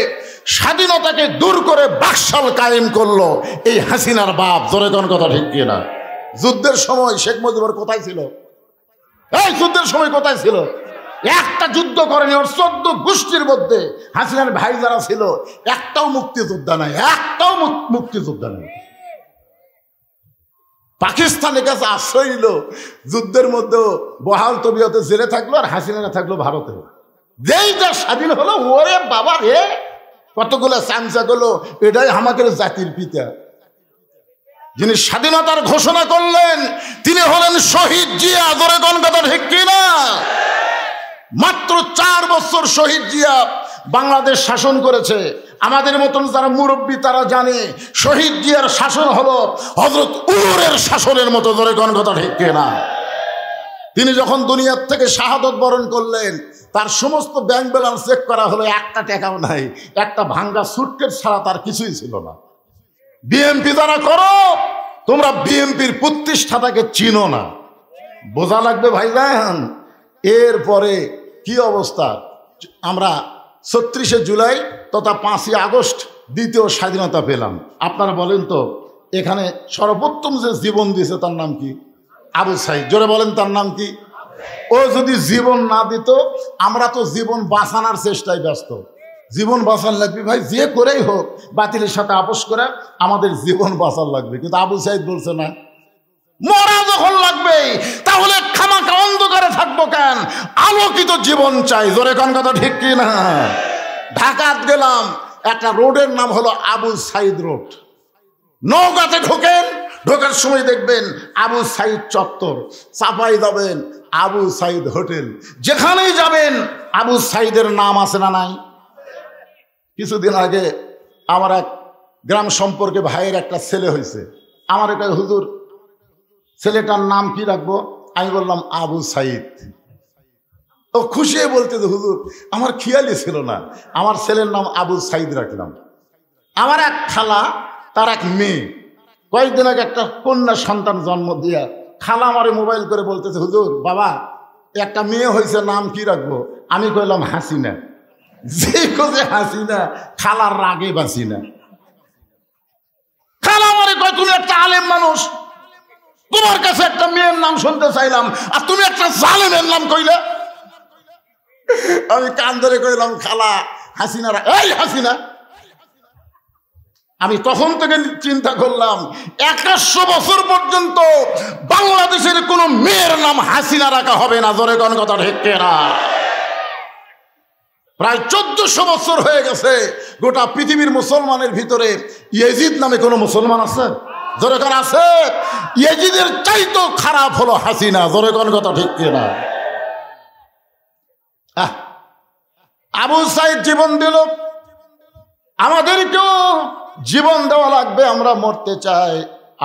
স্বাধীনতাকে দূর করে বাকশাল কায়েম করলো এই হাসিনার বাপ। জোরে কোন কথা ঠিক কিনা? যুদ্ধের সময় শেখ মুজিবুর কোথায় ছিল? এই যুদ্ধের সময় কোথায় ছিল? একটা যুদ্ধ করেনি। ওর 14 গোষ্ঠীর মধ্যে হাসিনার ভাই যারা ছিল একটাও মুক্তিযোদ্ধা নাই, একটাও মুক্তিযোদ্ধা নাই। পাকিস্তানের কাছে আশ্রয় নিল, যুদ্ধের মধ্যে বহাল তবিয়তে জেলে থাকলো, আর হাসিনা থাকলো ভারতে। যেই যা স্বাধীন হলো ওরে বাবা রে কতগুলো চামচা গুলো, এটাই আমাদের জাতির পিতা। যিনি স্বাধীনতার ঘোষণা করলেন তিনি হলেন শহীদ জিয়া। ধরে কোন কথা ঠিক কিনা? মাত্র 4 বছর শহীদ জিয়া বাংলাদেশ শাসন করেছে। আমাদের মতন যারা মুরব্বী তারা জানে শহীদ জিয়ার শাসন হলো হযরত উমরের শাসনের মতো। ধরে কোন কথা ঠিক কিনা? তিনি যখন দুনিয়ার থেকে শাহাদত বরণ করলেন তার সমস্ত ব্যাংক ব্যালেন্স চেক করা হলো, একটা টাকাও নাই, একটা ভাঙ্গা সুটকেস ছাড়া তার কিছুই ছিল না। বিএমপি যারা করো তোমরা বিএমপির প্রতিষ্ঠাতাকে চিনো না, বোঝা লাগবে ভাইজান। এরপরে কি অবস্থা? আমরা 36শে জুলাই তথা 5ই আগস্ট দ্বিতীয় স্বাধীনতা পেলাম। আপনারা বলেন তো এখানে সর্বোত্তম যে জীবন দিয়েছে তার নাম কি? আবু সাইদ। জোরে বলেন তার নাম কি? ও যদি জীবন না দিত আমরা তো জীবন বাঁচানোর চেষ্টায় ব্যস্ত। জীবন বাঁচান লাগবে ভাই, যে করেই হোক বাতিলের সাথে আপোষ করে আমাদের জীবন বাঁচান লাগবে। কিন্তু আবু সাইদ বলছে না, মরা যখন লাগবে তাহলে খামাখা অন্ধকারে থাকবো কেন, আলোকিত জীবন চাই। জোরে কোন কথা ঠিক কি না? ঢাকাত গেলাম, একটা রোডের নাম হলো আবু সাইদ রোড। নৌকাতে ঢোকেন, ঢোকার সময় দেখবেন আবু সাইদ চত্বর, চাপাই যাবেন আবু সাইদ হোটেল, যেখানেই যাবেন আবু সাইদের নাম আছে না নাই? কিছুদিন আগে আমার এক গ্রাম সম্পর্কে ভাইয়ের একটা ছেলে হয়েছে, আমার একটা হুজুর ছেলেটার নাম কি রাখবো? আমি বললাম আবু সাইদ। ও খুশি হয়ে বলতেছে হুজুর আমার খেয়ালই ছিল না, আমার ছেলের নাম আবু সাইদ রাখলাম। আমার এক খালা তার এক মেয়ে কয়েকদিন আগে একটা কন্যা সন্তান জন্ম দিয়া খালা আমারে মোবাইল করে বলতেছে হুজুর বাবা একটা মেয়ে হয়েছে, নাম কি রাখবো? আমি কইলাম হাসিনা। যে কোজে হাসিনা, খালার রাগে বাঁচি না। খালা আমারে কয় তুমি একটা আলেম মানুষ, তোমার কাছে একটা মেয়ের নাম শুনতে চাইলাম আর তুমি একটা জালেমের নাম কইলে। আমি কান ধরে কইলাম খালা হাসিনা, এই হাসিনা। আমি তখন থেকে চিন্তা করলাম 100 বছর পর্যন্ত বাংলাদেশের কোন মেয়ের নাম হাসিনা রাখা হবে না। জোরে কোন কথা ঠিক না? প্রায় 1400 বছর হয়ে গেছে, গোটা পৃথিবীর মুসলমানের ভিতরে ইয়েজিদ নামে কোনো মুসলমান আছে? জোরে কোন আছে? ইয়েজিদের চাইতো খারাপ হলো হাসিনা। জোরে কোন কথা ঠিক না? আবু সাইদ জীবন দিল, আমাদেরকেও জীবন দেওয়া লাগবে। আমরা মরতে চাই,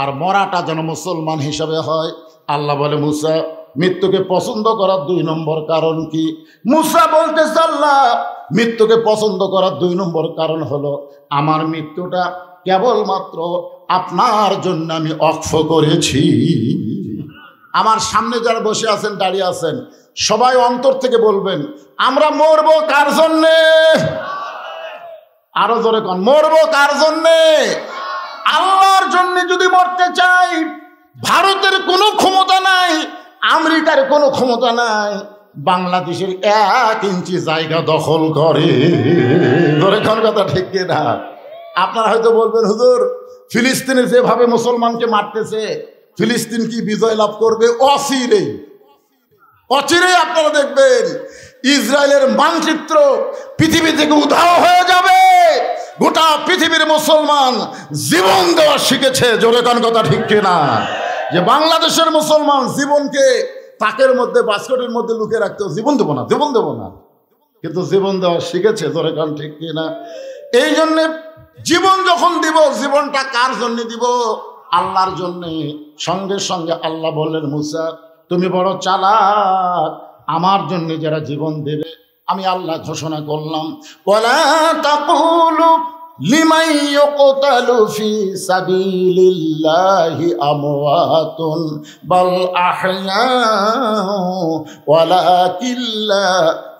আর মরাটা যেন মুসলমান হিসাবে হয়। আল্লাহ বলে মুসা মৃত্যুকে পছন্দ করার 2 নম্বর কারণ কি? মুসা বলতেছে আল্লাহ মৃত্যুকে পছন্দ করার 2 নম্বর কারণ হলো আমার মৃত্যুটা কেবলমাত্র আপনার জন্য আমি অক্ষ করেছি। আমার সামনে যারা বসে আছেন, দাঁড়িয়ে আছেন, সবাই অন্তর থেকে বলবেন আমরা মরবো কার জন্যে? আরো জোরে কোন, মরবো কার জন্যে? আল্লাহর জন্য। যদি মরতে চাই, ভারতের কোনো ক্ষমতা নাই, আমেরিকার কোনো ক্ষমতা নাই বাংলাদেশের 1 ইঞ্চি জায়গা দখল করে। ধরে কোন কথা ঠিক না? আপনারা হয়তো বলবেন হুজুর, ফিলিস্তিনে যেভাবে মুসলমানকে মারতেছে, ফিলিস্তিন কি বিজয় লাভ করবে? অচিরেই আপনারা দেখবেন ইসরায়েলের মানচিত্র পৃথিবী থেকে উধাও হয়ে যাবে। গোটা পৃথিবীর মুসলমান জীবন দেওয়া শিখেছে। জোরে কোন কথা ঠিক কিনা? যে বাংলাদেশের মুসলমান জীবনকে তাকের মধ্যে, বাস্কেটের মধ্যে লুকিয়ে রাখতে, জীবন দেবো না, জীবন দেবো না, কিন্তু জীবন দেওয়া শিখেছে। জোরে কোন ঠিক কিনা? এই জন্যে জীবন যখন দিব, জীবনটা কার জন্য দিব? আল্লাহর জন্যে। সঙ্গে সঙ্গে আল্লাহ বললেন, মুসা তুমি বড় চালাক, আমার জন্য যারা জীবন দেবে আমি আল্লাহ ঘোষণা করলাম, ওয়ালা তাকুলু লিমান ইউকতালু ফি সাবিলিল্লাহি আমওয়াতুন বাল আহইয়াউ ওয়ালাকিন লা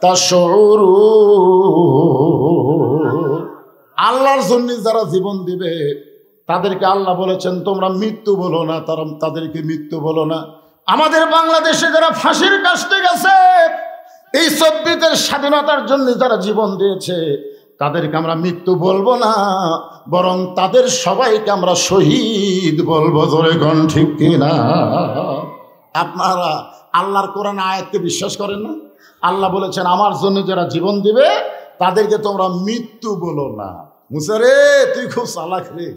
তাশউরুন। আল্লাহর জন্য যারা জীবন দিবে তাদেরকে আল্লাহ বলেছেন তোমরা মৃত্যু বলো না, তাদেরকে মৃত্যু বলো না। আমাদের বাংলাদেশে যারা ফাঁসির কাস্টে গেছে, এই 24 স্বাধীনতার জন্য যারা জীবন দিয়েছে, তাদেরকে আমরা মৃত্যু বলবো না, বরং তাদের সবাইকে আমরা শহীদ বলবো। জোরে কোন ঠিক কিনা? আপনারা আল্লাহর কোরআন আয়াতকে বিশ্বাস করেন না? আল্লাহ বলেছেন আমার জন্য যারা জীবন দিবে তাদেরকে তোমরা মৃত্যু বলো না। মুসা রে, তুই খুব চালাক রে,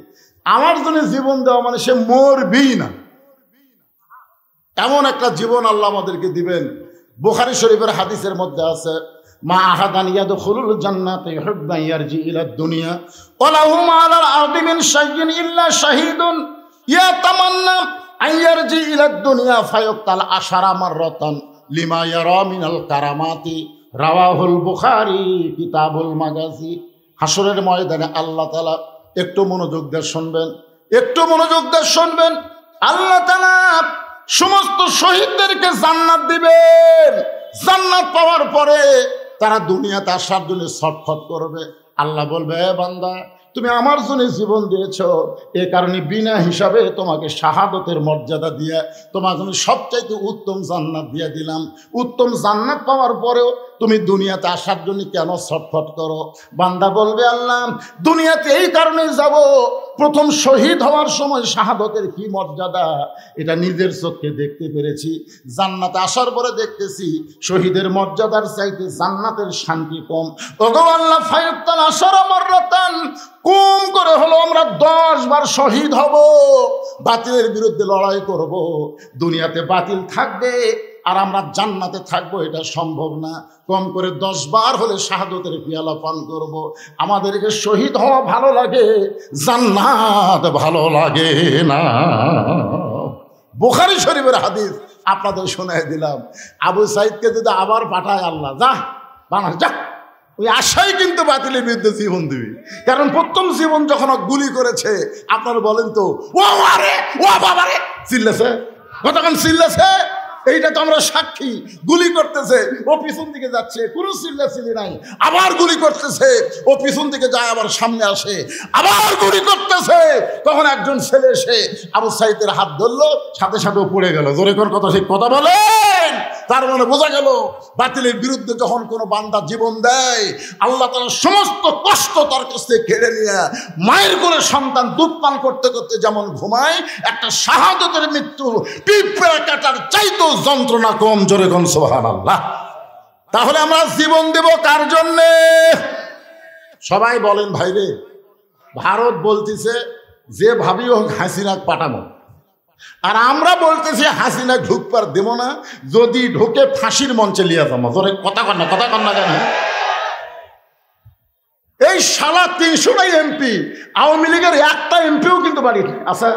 আমার জন্য জীবন দেওয়া মানে সে মরবি না, এমন একটা জীবন আল্লাহ আমাদেরকে দিবেন। বুখারী শরীফের হাদিসের মধ্যে আছে, মা আহাদান ইয়াদখুলুল জান্নাতা ইউহিব্বু ইয়ারজি ইলা দুনিয়া ওয়া লাহু মা আলাল আরদি মিন শাইইন ইল্লা শাহীদুন ইয়াতামান্না আন ইয়ারজি ইলা দুনিয়া ফায়ুক্তাল আশারা মাররাতান লিমা ইয়ারা মিনাল কারামাতি। রাওয়াহুল বুখারী কিতাবুল মাগাজি। হাসরের ময়দানে আল্লাহ তাআলা, একটু মনোযোগ দিয়ে শুনবেন, একটু মনোযোগ দিয়ে শুনবেন, আল্লাহ তাআলা সমস্ত শহীদদেরকে জান্নাত দিবেন। জান্নাত পাওয়ার পরে তারা দুনিয়াতে আসার জন্য ছটফট করবে। আল্লাহ বলবে, হে বান্দা, তুমি আমার জন্য জীবন দিয়েছো, এ কারণে বিনা হিসাবে তোমাকে শাহাদতের মর্যাদা দিয়ে তোমার জন্য সবচাইতে উত্তম জান্নাত দিয়ে দিলাম। উত্তম জান্নাত পাওয়ার পরেও তুমি দুনিয়াতে আসার জন্য কেন ছটফট করো? বান্দা বলবে, আল্লাহ, দুনিয়াতে এই কারণে যাব, প্রথম শহীদ হওয়ার সময় শাহাদতের কি মর্যাদা এটা নিজের চোখে দেখতে পেরেছি। জান্নাতে আসার পরে দেখতেছি শহীদের মর্যাদার চাইতে জান্নাতের শান্তি কম। ওগো আল্লাহ, ফায়ুক্তাল আশারা মাররাতান, কম করে হলো আমরা 10 বার শহীদ হব, বাতিলের বিরুদ্ধে লড়াই করব। দুনিয়াতে বাতিল থাকবে আর আমরা জান্নাতে থাকবো, এটা সম্ভব না। কম করে 10 বার হলে শাহাদতের পিয়ালা পান করব। আমাদেরকে শহীদ হওয়া ভালো লাগে, জান্নাত ভালো লাগে না। বুখারী শরীফের হাদিস আপনাদের শোনায় দিলাম। আবু সাইদকে যদি আবার পাঠায় আল্লাহ, যা বাংলা যা, ওই আশাই কিন্তু বাতিলের বিরুদ্ধে জীবন দিবি। কারণ প্রথম জীবন যখন গুলি করেছে, আপনারা বলেন তো, ও আরে ও বাবারে চিল্লেছে, কতক্ষণ চিল্লেছে, এইটা তো আমরা সাক্ষী। গুলি করতেছে, ও পিছন দিকে যাচ্ছে, কোনো চিল্লাচিল্লি নাই। আবার গুলি করতেছে, ও পিছন দিকে যায়, আবার সামনে আসে, আবার গুলি করতেছে। তখন একজন ছেলে এসে আবু সাইদের হাত ধরলো, সাথে সাথে পড়ে গেল। জোরে কোন কথা ঠিক কথা বলেন। তার মানে বোঝা গেল, বাতিলের বিরুদ্ধে যখন কোনো বান্দা জীবন দেয়, আল্লাহ তাআলা সমস্ত কষ্ট তার কাছ থেকে কেড়ে নিয়ে, মায়ের করে সন্তান দুধ পান করতে করতে যেমন ঘুমায়, একটা শাহাদতের মৃত্যু পিঁপড়া কাটার চাইতেও যন্ত্রণা কম। জোরে কোন সুবহানাল্লাহ। তাহলে আমরা জীবন দেব কার জন্যে? সবাই বলেন ভাইরে, ভারত বলতেছে যে ভাবি হোক হাসিনা পাঠানো, আর আমরা বলতেছি হাসিনা ঢুকবার দেব না, যদি ঢুকে ফাঁসির মঞ্চে লিয়া যাবো। জোরে কথা কন না কেন? এই শালা 300টাই এমপি, আওয়ামী লীগের একটা এমপিও কিন্তু বাড়িতে আছে,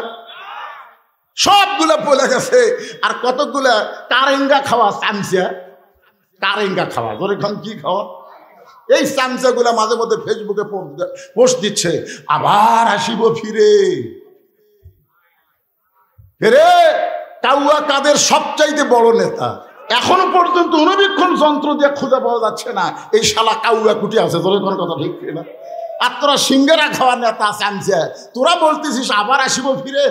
সবগুলা বলে গেছে। আর কতগুলা কারেঙ্গা খাওয়া, চামচা কারেঙ্গা খাওয়া। জোরে খান কি খাওয়া? এই চামচাগুলা মাঝে মধ্যে ফেসবুকে পোস্ট দিচ্ছে, আবার আসিব ফিরে। ফেরে কাউয়া কাদের সবচাইতে বড় নেতা, এখনো পর্যন্ত অনুবীক্ষণ যন্ত্র দিয়ে খুঁজে পাওয়া যাচ্ছে না এই শালা কাউয়া কুটি আছে। তোর কোনো কথা ঠিক না? আর তোরা সিঙ্গারা খাওয়ার নেতা চামচা, তোরা বলতেছিস আবার আসিব ফিরে।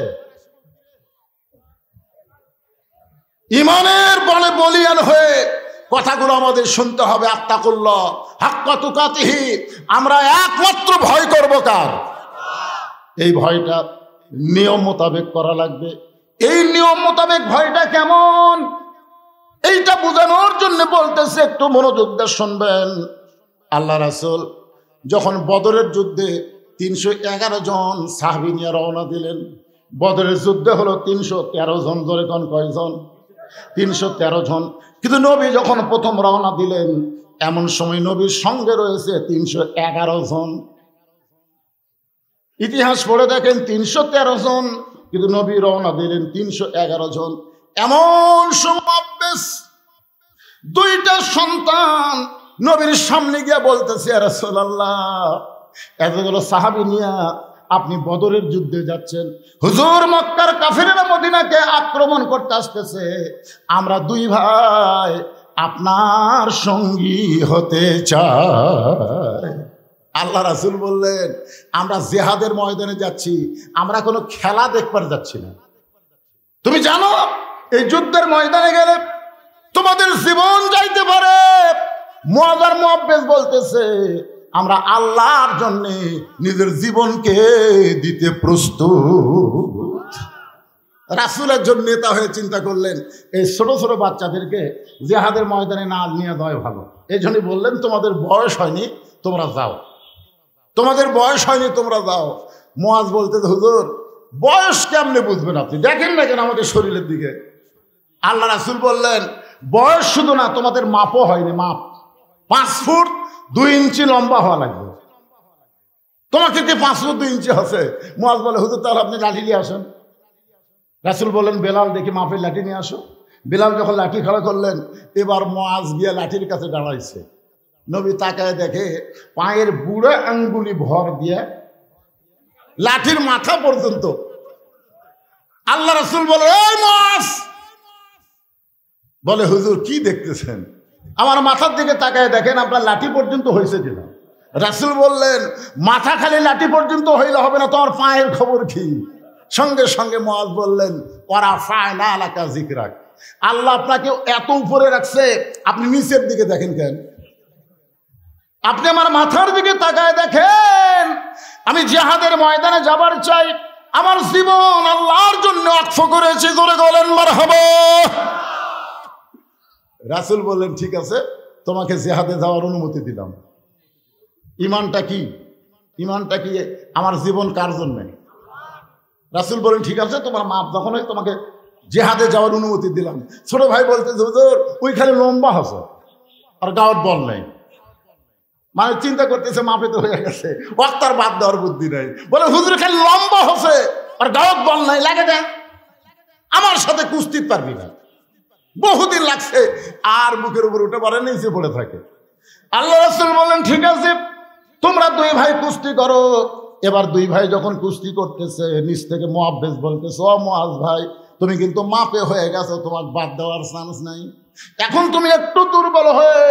ইমানের বলে বলিয়ান হয়ে কথাগুলো আমাদের শুনতে হবে। আত্তাকুল্লাহ হাক্কা তুকাতিহি, আমরা একমাত্র ভয় করব কার? এই ভয়টা নিয়ম মোতাবেক করা লাগবে। এই নিয়ম মোতাবেক ভয়টা কেমন, এইটা বোঝানোর জন্য বলতেছে, একটু মনোযোগ দিয়ে শুনবেন। আল্লাহ রাসূল যখন বদরের যুদ্ধে 311 জন সাহাবী নিয়ে রওনা দিলেন, বদরের যুদ্ধে হলো 313 জন, ধরে কোন কয়জন? 313 জন। কিন্তু নবী যখন প্রথম রওনা দিলেন, এমন সময় নবীর সঙ্গে রয়েছে 311 জন। ইতিহাস পড়ে দেখেন 313 জন, কিন্তু নবী রওনা দিলেন 311 জন। এমন সময় দুইটা সন্তান নবীর সামনে গিয়ে বলতেছে, ইয়া রাসূলুল্লাহ, এতগুলো সাহাবী নিয়ে আপনি বদরের যুদ্ধে যাচ্ছেন, হুজুর মক্কার কাফিররা মদিনাকে আক্রমণ করতে আসতেছে, আমরা দুই ভাই আপনার সঙ্গী হতে চাই। আল্লাহ রাসূল বললেন, আমরা জিহাদের ময়দানে যাচ্ছি, আমরা কোনো খেলা দেখবার যাচ্ছি না। তুমি জানো এই যুদ্ধের ময়দানে গেলে তোমাদের জীবন যাইতে পারে। মুআযার মুআব্বিস বলতেছে, আমরা আল্লাহর জন্য নিজের জীবনকে দিতে প্রস্তুত। রাসূলের জন্য নেতা হয়ে চিন্তা করলেন এই ছোট ছোট বাচ্চাদেরকে জিহাদের ময়দানে না নিয়ে দেওয়াই ভালো। এই জন্যই বললেন, তোমাদের বয়স হয়নি, তোমরা যাও, তোমাদের বয়স হয়নি, তোমরা যাও। মুআজ বলতেছে, হুজুর বয়স কেমনে বুঝবেন আপনি, দেখেন না কেন আমাদের শরীরের দিকে? আল্লাহ রাসূল বললেন, বয়স শুধু না, তোমাদের মাপও হয়নি। মাপ 5 ফুট 2 ইঞ্চি লম্বা হওয়া লাগবে। তোমাকে কি 5 ফুট 2 ইঞ্চি আছে? মুআজ বলে, হুজুর তাহলে আপনি লাঠি নিয়ে আসেন। রাসূল বললেন, বেলাল দেখি মাপের লাঠি নিয়ে আসো। বেলাল যখন লাঠি খাড়া করলেন, এবার মুআজ গিয়ে লাঠির কাছে দাঁড়াইছে। নবী তাকায় দেখে পায়ের বুড়ো আঙ্গুলি ভর দিয়ে লাঠির মাথা পর্যন্ত। আল্লাহ রাসূল বলে, এই মুআজ, বলে হুজুর কি দেখতেছেন? আমার মাথার দিকে তাকায় দেখেন আপনার লাঠি পর্যন্ত হয়েছে কিনা। রাসূল বললেন, মাথা খালি লাঠি পর্যন্ত হইলে হবে না, তোমার পায়ের খবর কি? সঙ্গে সঙ্গে মুআজ বললেন, ওরা ফায়না আলাকা যিকরাক, আল্লাহ আপনাকে এত উপরে রাখছে, আপনি নিচের দিকে দেখেন কেন? আপনি আমার মাথার দিকে তাকায় দেখেন। আমি জিহাদের ময়দানে যাবার চাই, আমার জীবন আল্লাহর জন্য ওয়াকফ করেছি। জোরে বলেন মারহাবা। রাসূল বললেন, ঠিক আছে, তোমাকে জিহাদে যাওয়ার অনুমতি দিলাম। ইমানটা কি? ইমানটা কি? আমার জীবন কার জন্য? রাসূল বলেন, ঠিক আছে, তোমার মাপ যখন হয় তোমাকে জিহাদে যাওয়ার অনুমতি দিলাম। ছোট ভাই বলতে, হুজুর ওই খালি লম্বা হচ্ছে আর গাওয়াত বল নাই। মানে চিন্তা করতেছে মাপে তো হয়ে গেছে, ওয়াক্তার বাদ দেওয়ার বুদ্ধি নাই। বলে, হুজুর খালি লম্বা হচ্ছে আর গাওয়াত বল নাই, লাগে দেন, আমার সাথে কুস্তি পারবি না। বহুদিন লাগছে, আর বুকের উপর উঠে পারে, নিচে পড়ে থাকে। আল্লাহ রাসূল বললেন, ঠিক আছে, তোমরা দুই ভাই কুস্তি করো। এবার দুই ভাই যখন কুস্তি করতেছে, নিচ থেকে মুআব্বিস বলতেছে, ও মুআজ ভাই, তুমি কিন্তু মাপে হয়ে গেছো, তোমার বাদ দেওয়ার চান্স নাই। এখন তুমি একটু দুর্বল হয়ে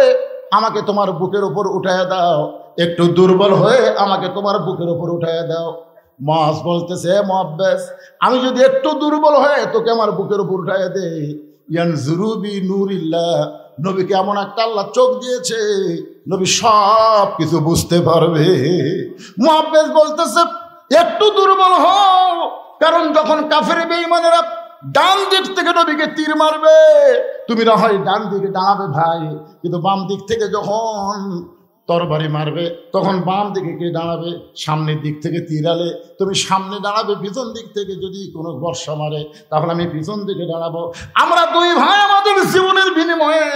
আমাকে তোমার বুকের উপর উঠায় দাও, একটু দুর্বল হয়ে আমাকে তোমার বুকের উপর উঠায় দাও। মুআজ বলতেছে, মুআব্বিস, আমি যদি একটু দুর্বল হয়ে তোকে আমার বুকের উপর উঠায় দেই, ইয়ানজুরু বি নূরিল্লাহ, নবীকে এমন একটা আল্লাহ চোখ দিয়েছে, নবী সব কিছু বুঝতে পারবে। মুআব্বিস বলতেছে, একটু দুর্বল হও, কারণ যখন কাফের বেঈমানেরা ডান দিক থেকে নবীকে তীর মারবে, তুমি না হয় ডান দিকে দাঁড়াবে ভাই, কিন্তু বাম দিক থেকে যখন তরবারি মারবে তখন বাম দিকে কে দাঁড়াবে? সামনের দিক থেকে তীর আলে তুমি সামনে দাঁড়াবে, পিছন দিক থেকে যদি কোনো বর্ষা মারে তাহলে আমি পিছন দিকে দাঁড়াবো। আমরা দুই ভাই আমাদের জীবনের বিনিময়ে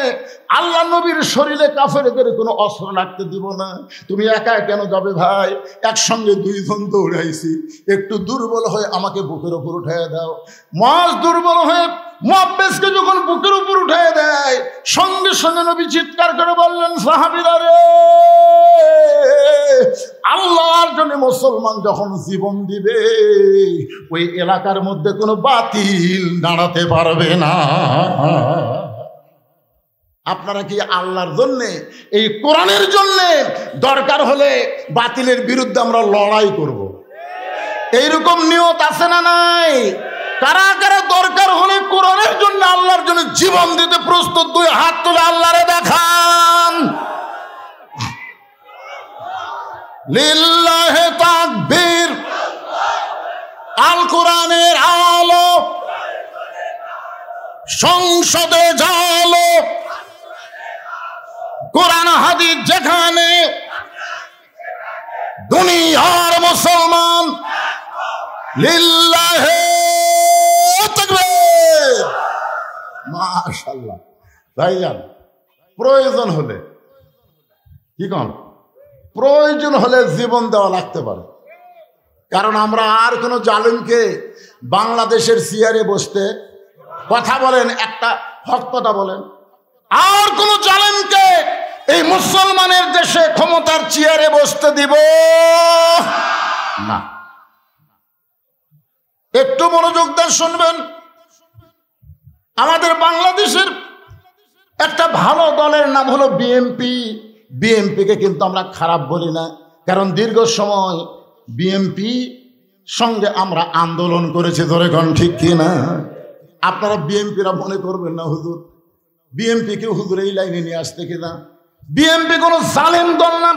আল্লাহ নবীর শরীরে কাফেরদের কোনো অস্ত্র লাগতে দিব না। তুমি একা কেন যাবে ভাই? একসঙ্গে দুইজন দৌড়াইছি, একটু দুর্বল হয়ে আমাকে বুকের উপর উঠাইয়া দাও। মাস দুর্বল হয়ে মুআব্বিসকে যখন বুকের উপর উঠাইয়া দেয়, সঙ্গে সঙ্গে নবী চিৎকার করে বললেন, সাহাবীরা রে, আল্লাহর জন্য মুসলমান যখন জীবন দিবে ওই এলাকার মধ্যে কোনো বাতিল দাঁড়াতে পারবে না। আপনারা কি আল্লাহর জন্য, এই কোরআনের জন্য দরকার হলে বাতিলের বিরুদ্ধে আমরা লড়াই করব? এইরকম নিয়ত আছে না নাই? কারা কারা দরকার হলে কোরআনের জন্য আল্লাহর জন্য জীবন দিতে প্রস্তুত? দুই হাত তুলে আল্লাহরে দেখান। লিল্লাহে তাকবীর। আল কোরআনের আলো সংসদে জালো, কোরআন হাদিস যেখানে, দুনিয়ার মুসলমান লিল্লাহে তাকবীর। মাশাআল্লাহ। ভাইজান, প্রয়োজন হলে, কি কোন প্রয়োজন হলে জীবন দেওয়া লাগতে পারে। কারণ আমরা আর কোনো জালিমকে বাংলাদেশের চেয়ারে বসতে, কথা বলেন, একটা হক কথা বলেন, আর কোন জালিমকে এই মুসলমানের দেশে ক্ষমতার চেয়ারে বসতে দিব না। একটু মনোযোগ দিয়ে শুনবেন। আমাদের বাংলাদেশের একটা ভালো দলের নাম হলো বিএনপি। বিএনপিকে কিন্তু আমরা খারাপ বলি না, কারণ দীর্ঘ সময় বিএনপি সঙ্গে আমরা আন্দোলন করেছি। ধরে কোন ঠিক কিনা? আপনারা বিএনপিরা মনে করবেন না হুজুর বিএনপি কে হুজুর এই লাইনে নিয়ে আসতে কিনা। বিএনপি কোন জালেম দল না।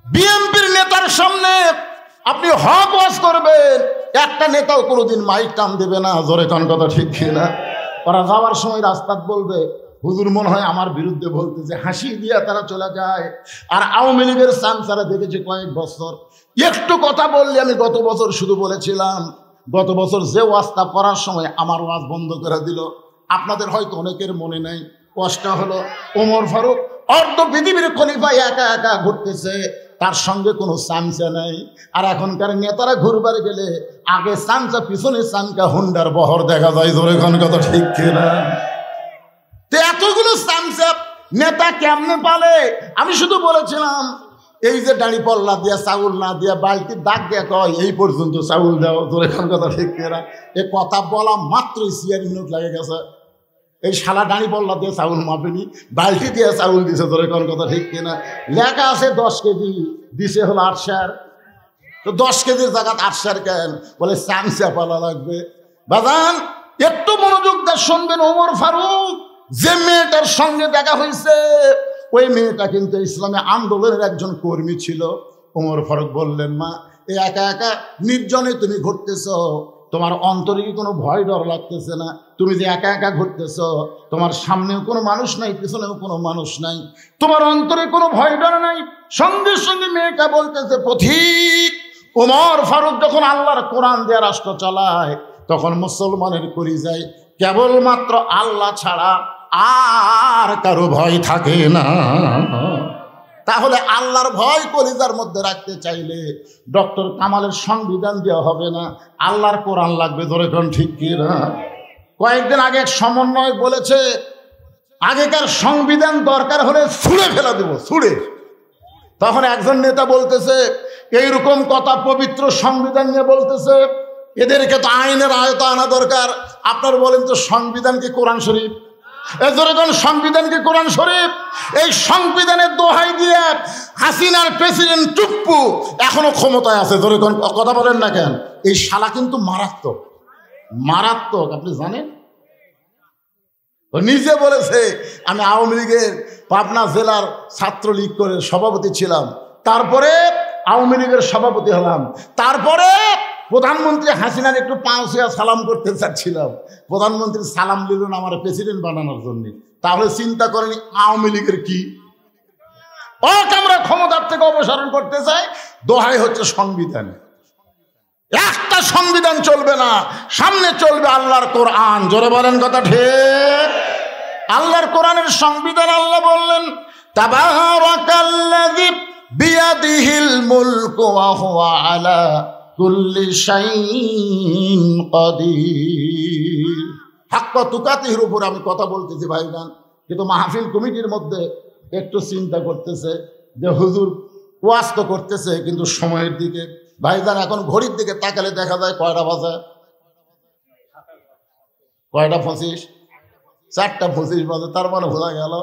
বিএনপির নেতার সামনে আপনি হক ওয়াজ করবেন, একটা নেতাও কোনোদিন মাইক টান দেবে না। জোরে কোন কথা ঠিক কিনা? ওরা যাওয়ার সময় রাস্তাত বলবে, হুজুর মনে হয় আমার বিরুদ্ধে বলতেছে, হাসি দিয়া তারা চলে যায়। আর আওয়ামী লীগের চামচারা দেখেছি কয়েক বছর, একটু কথা বললে, আমি গত বছর শুধু বলেছিলাম, গত বছর যে ওয়াজটা করার সময় আমার ওয়াজ বন্ধ করে দিল। আপনাদের হয়তো অনেকের মনে নাই, কষ্ট হলো ওমর ফারুক অর্ধ পৃথিবীর খলিফা একা একা ঘুরতেছে, তার সঙ্গে কোনো চামচা নাই। আর এখনকার নেতারা ঘুরবার গেলে আগে চামচা, পিছনে চামচা, হুন্ডার বহর দেখা যায়। জোরে কোন কথা ঠিক কিনা? এতগুলো চামচা নেতা কেমনে পালে? আমি শুধু বলেছিলাম, এই যে দাড়ি পল্লা দিয়া চাউল না দিয়া বালতির দাগ দিয়া কয় এই পর্যন্ত চাউল দাও। তোর এখন কথা ঠিক কিনা? এ কথা বলা মাত্রই 6 মিনিট লাগে গেছে। এই শালা দাড়ি পল্লা দিয়ে চাউল মাপেনি, বালতি দিয়ে চাউল দিছে। তোর এখন কথা ঠিক কিনা? লেখা আছে 10 কেজি, দিছে হলো 8 সের। তো 10 কেজির জায়গা 8 সের কেন? বলে চামচা পালা লাগবে। বাজান, একটু মনোযোগ দিয়ে শুনবেন। ওমর ফারুক যে মেয়েটার সঙ্গে দেখা হয়েছে, ওই মেয়েটা কিন্তু ইসলামী আন্দোলনের একজন কর্মী ছিল। ওমর ফারুক বললেন, মা, এই একা একা নির্জনে তুমি ঘুরতেছ, তোমার অন্তরে কি কোনো ভয় ডর লাগতেছে না? তুমি যে একা একা ঘুরতেছ, তোমার সামনেও কোনো মানুষ নাই, পিছনেও কোনো মানুষ নাই, তোমার অন্তরে কোনো ভয় ডর নাই? সঙ্গে সঙ্গে মেয়েটা বলতেছে, পথিক, ওমর ফারুক যখন আল্লাহর কোরআন দিয়ে রাষ্ট্র চালায়, তখন মুসলমানের কলিজায় কেবলমাত্র আল্লাহ ছাড়া আর কারো ভয় থাকে না। তাহলে আল্লাহর ভয় কলিজার মধ্যে রাখতে চাইলে ডক্টর কামালের সংবিধান দেওয়া হবে না, আল্লাহর কোরআন লাগবে। ধরে কোন ঠিক কিনা? কয়েকদিন আগে এক সমন্বয় বলেছে, আগেকার সংবিধান দরকার হলে ছুঁড়ে ফেলা দেব, ছুঁড়ে। তখন একজন নেতা বলতেছে, এইরকম কথা পবিত্র সংবিধান নিয়ে বলতেছে, এদেরকে তো আইনের আয়তা আনা দরকার। আপনার বলেন তো, সংবিধান কি কোরআন শরীফ? সংবিধান কি কোরআন শরীফ? এই সংবিধানের দোহাই দিয়ে হাসিনার প্রেসিডেন্ট টুপ্পু এখনো ক্ষমতায় আছে। ধরে কথা বলেন না কেন? এই শালা কিন্তু মারাত্মক, মারাত্মক। আপনি জানেন, ও নিজে বলেছে, আমি আওয়ামী লীগের পাবনা জেলার ছাত্রলীগ করে সভাপতি ছিলাম, তারপরে আওয়ামী লীগের সভাপতি হলাম, তারপরে প্রধানমন্ত্রী হাসিনার একটু পাঁচিয়া সালাম করতে চাচ্ছিলাম, প্রধানমন্ত্রী সালাম দিল না আমার প্রেসিডেন্ট বানানোর জন্য। তাহলে চিন্তা করেনি আওয়ামী লীগের কি? আমরা ক্ষমতার থেকে অপসারণ করতে চাই, দোহাই হচ্ছে সংবিধান। একটা সংবিধান চলবে না, সামনে চলবে আল্লাহর কোরআন। জোরে বলেন কথা ঠিক? আল্লাহর কোরআনের সংবিধান। আল্লাহ বললেন, তাবারাকাল্লাযী বিয়াদিহিল মুলকু ওয়া হুয়া আলা কুল্লি শাইইন কাদির। হাক্কা তুকাতিহির উপর আমি কথা বলতেছি ভাইজান, কিন্তু মাহফিল কমিটির মধ্যে একটু চিন্তা করতেছে যে হুজুর ওয়াজ তো করতেছে কিন্তু সময়ের দিকে ভাইজান এখন ঘড়ির দিকে তাকালে দেখা যায় কয়টা বাজে, কয়টা 25, 4:25 বাজে। তার মানে বোঝা গেল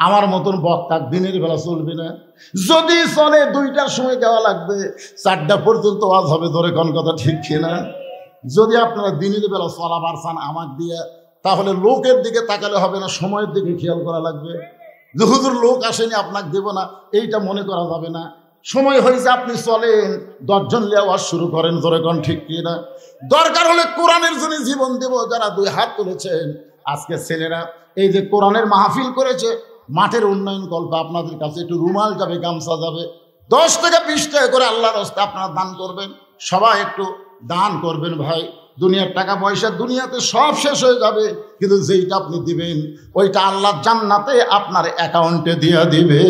আমার মতন বক্তা দিনের বেলা চলবে না। যদি চলে 2টার সময় দেওয়া লাগবে, 4টা পর্যন্ত ওয়াজ হবে। ধরে কোন কথা ঠিক কিনা? যদি আপনারা দিনের বেলা চলাবার চান আমাক দিয়ে, তাহলে লোকের দিকে তাকালে হবে না, সময়ের দিকে খেয়াল করা লাগবে। যে হুজুর লোক আসেনি আপনাকে দেব না, এইটা মনে করা যাবে না। সময় হয়েছে আপনি চলেন, 10 জন লেওয়া শুরু করেন। ধরে কোন ঠিক কিনা? দরকার হলে কোরআনের জন্য জীবন দেব। যারা 2 হাত তুলেছেন আজকে ছেলেরা, এই যে কোরআনের মাহফিল করেছে, মাঠের উন্নয়ন কল্প আপনাদের কাছে একটু রুমাল যাবে, গামছা যাবে, 10 থেকে 20 টাকা করে আল্লাহর রাস্তায় আপনারা দান করবেন। সবাই একটু দান করবেন ভাই। দুনিয়ার টাকা পয়সা দুনিয়াতে সব শেষ হয়ে যাবে, কিন্তু যেইটা আপনি দিবেন ওইটা আল্লাহ জান্নাতে আপনার অ্যাকাউন্টে দিয়ে দিবে।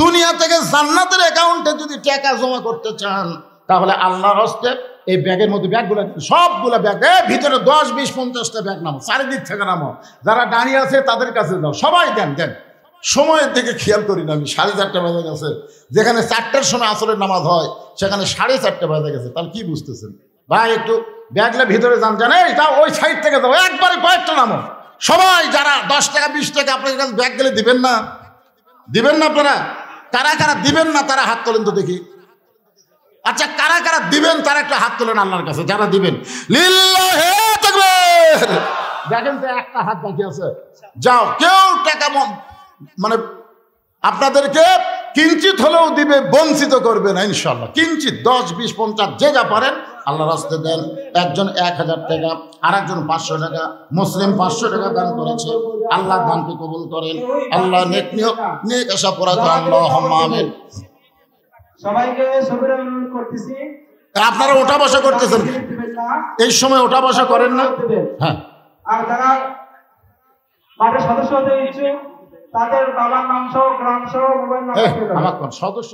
দুনিয়া থেকে জান্নাতের অ্যাকাউন্টে যদি টাকা জমা করতে চান, তাহলে আল্লাহর হস্তে এই ব্যাগের মধ্যে ব্যাগগুলো, সবগুলো ব্যাগ, ভিতরে 10, 20, 50টা ব্যাগ নামো, চারিদিক থেকে নামো। যারা দাঁড়িয়ে আছে তাদের কাছে যাও, সবাই দেন দেন। সময়ের দিকে খেয়াল করি না আমি, 4:30 বেজে গেছে। যেখানে 4টার সময় আসরের নামাজ হয় সেখানে 4:30 বেজে গেছে। তাহলে কি বুঝতেছেন ভাই? একটু ব্যাগলে ভিতরে যান, জানে যাও, ওই সাইড থেকে যাও, একবারে কয়েকটা নামো। সবাই যারা 10 টাকা 20 টাকা আপনাদের কাছে ব্যাগ গেলে দিবেন না, দিবেন না আপনারা? কারা কারা দিবেন না তারা হাত তোলেন তো দেখি। আচ্ছা, কারা কারা দিবেন তারা একটা হাত তোলেন আল্লাহর কাছে, যারা দিবেন। লিল্লাহি তাকবীর। দেখেন তো একটা হাত বাকি আছে। যাও, কেউ টাকা মানে আপনাদেরকে কিঞ্চিত হলেও দিবে, বঞ্চিত করবে না ইনশাল্লাহ। কিঞ্চিত 10, 20, 50 যে যা পারেন আল্লাহর রাস্তায় দেন। একজন 1000 টাকা, আর একজন 500 টাকা, মুসলিম 500 টাকা দান করেছে। আল্লাহ দানকে কবুল করেন। আল্লাহ নেক আশা পড়া তো আল্লাহুম্মা আমিন। সবাইকে সবিরা অনুরোধ করতেছি, আপনারা ওঠা বসা করতেছেন, এই সময় ওঠা বসা করেন না। হ্যাঁ, আর যারা মাঠের সদস্য হতে ইচ্ছুক তাদের বাবার নাম সহ, গ্রাম সহ, মোবাইল নাম্বার আমার সদস্য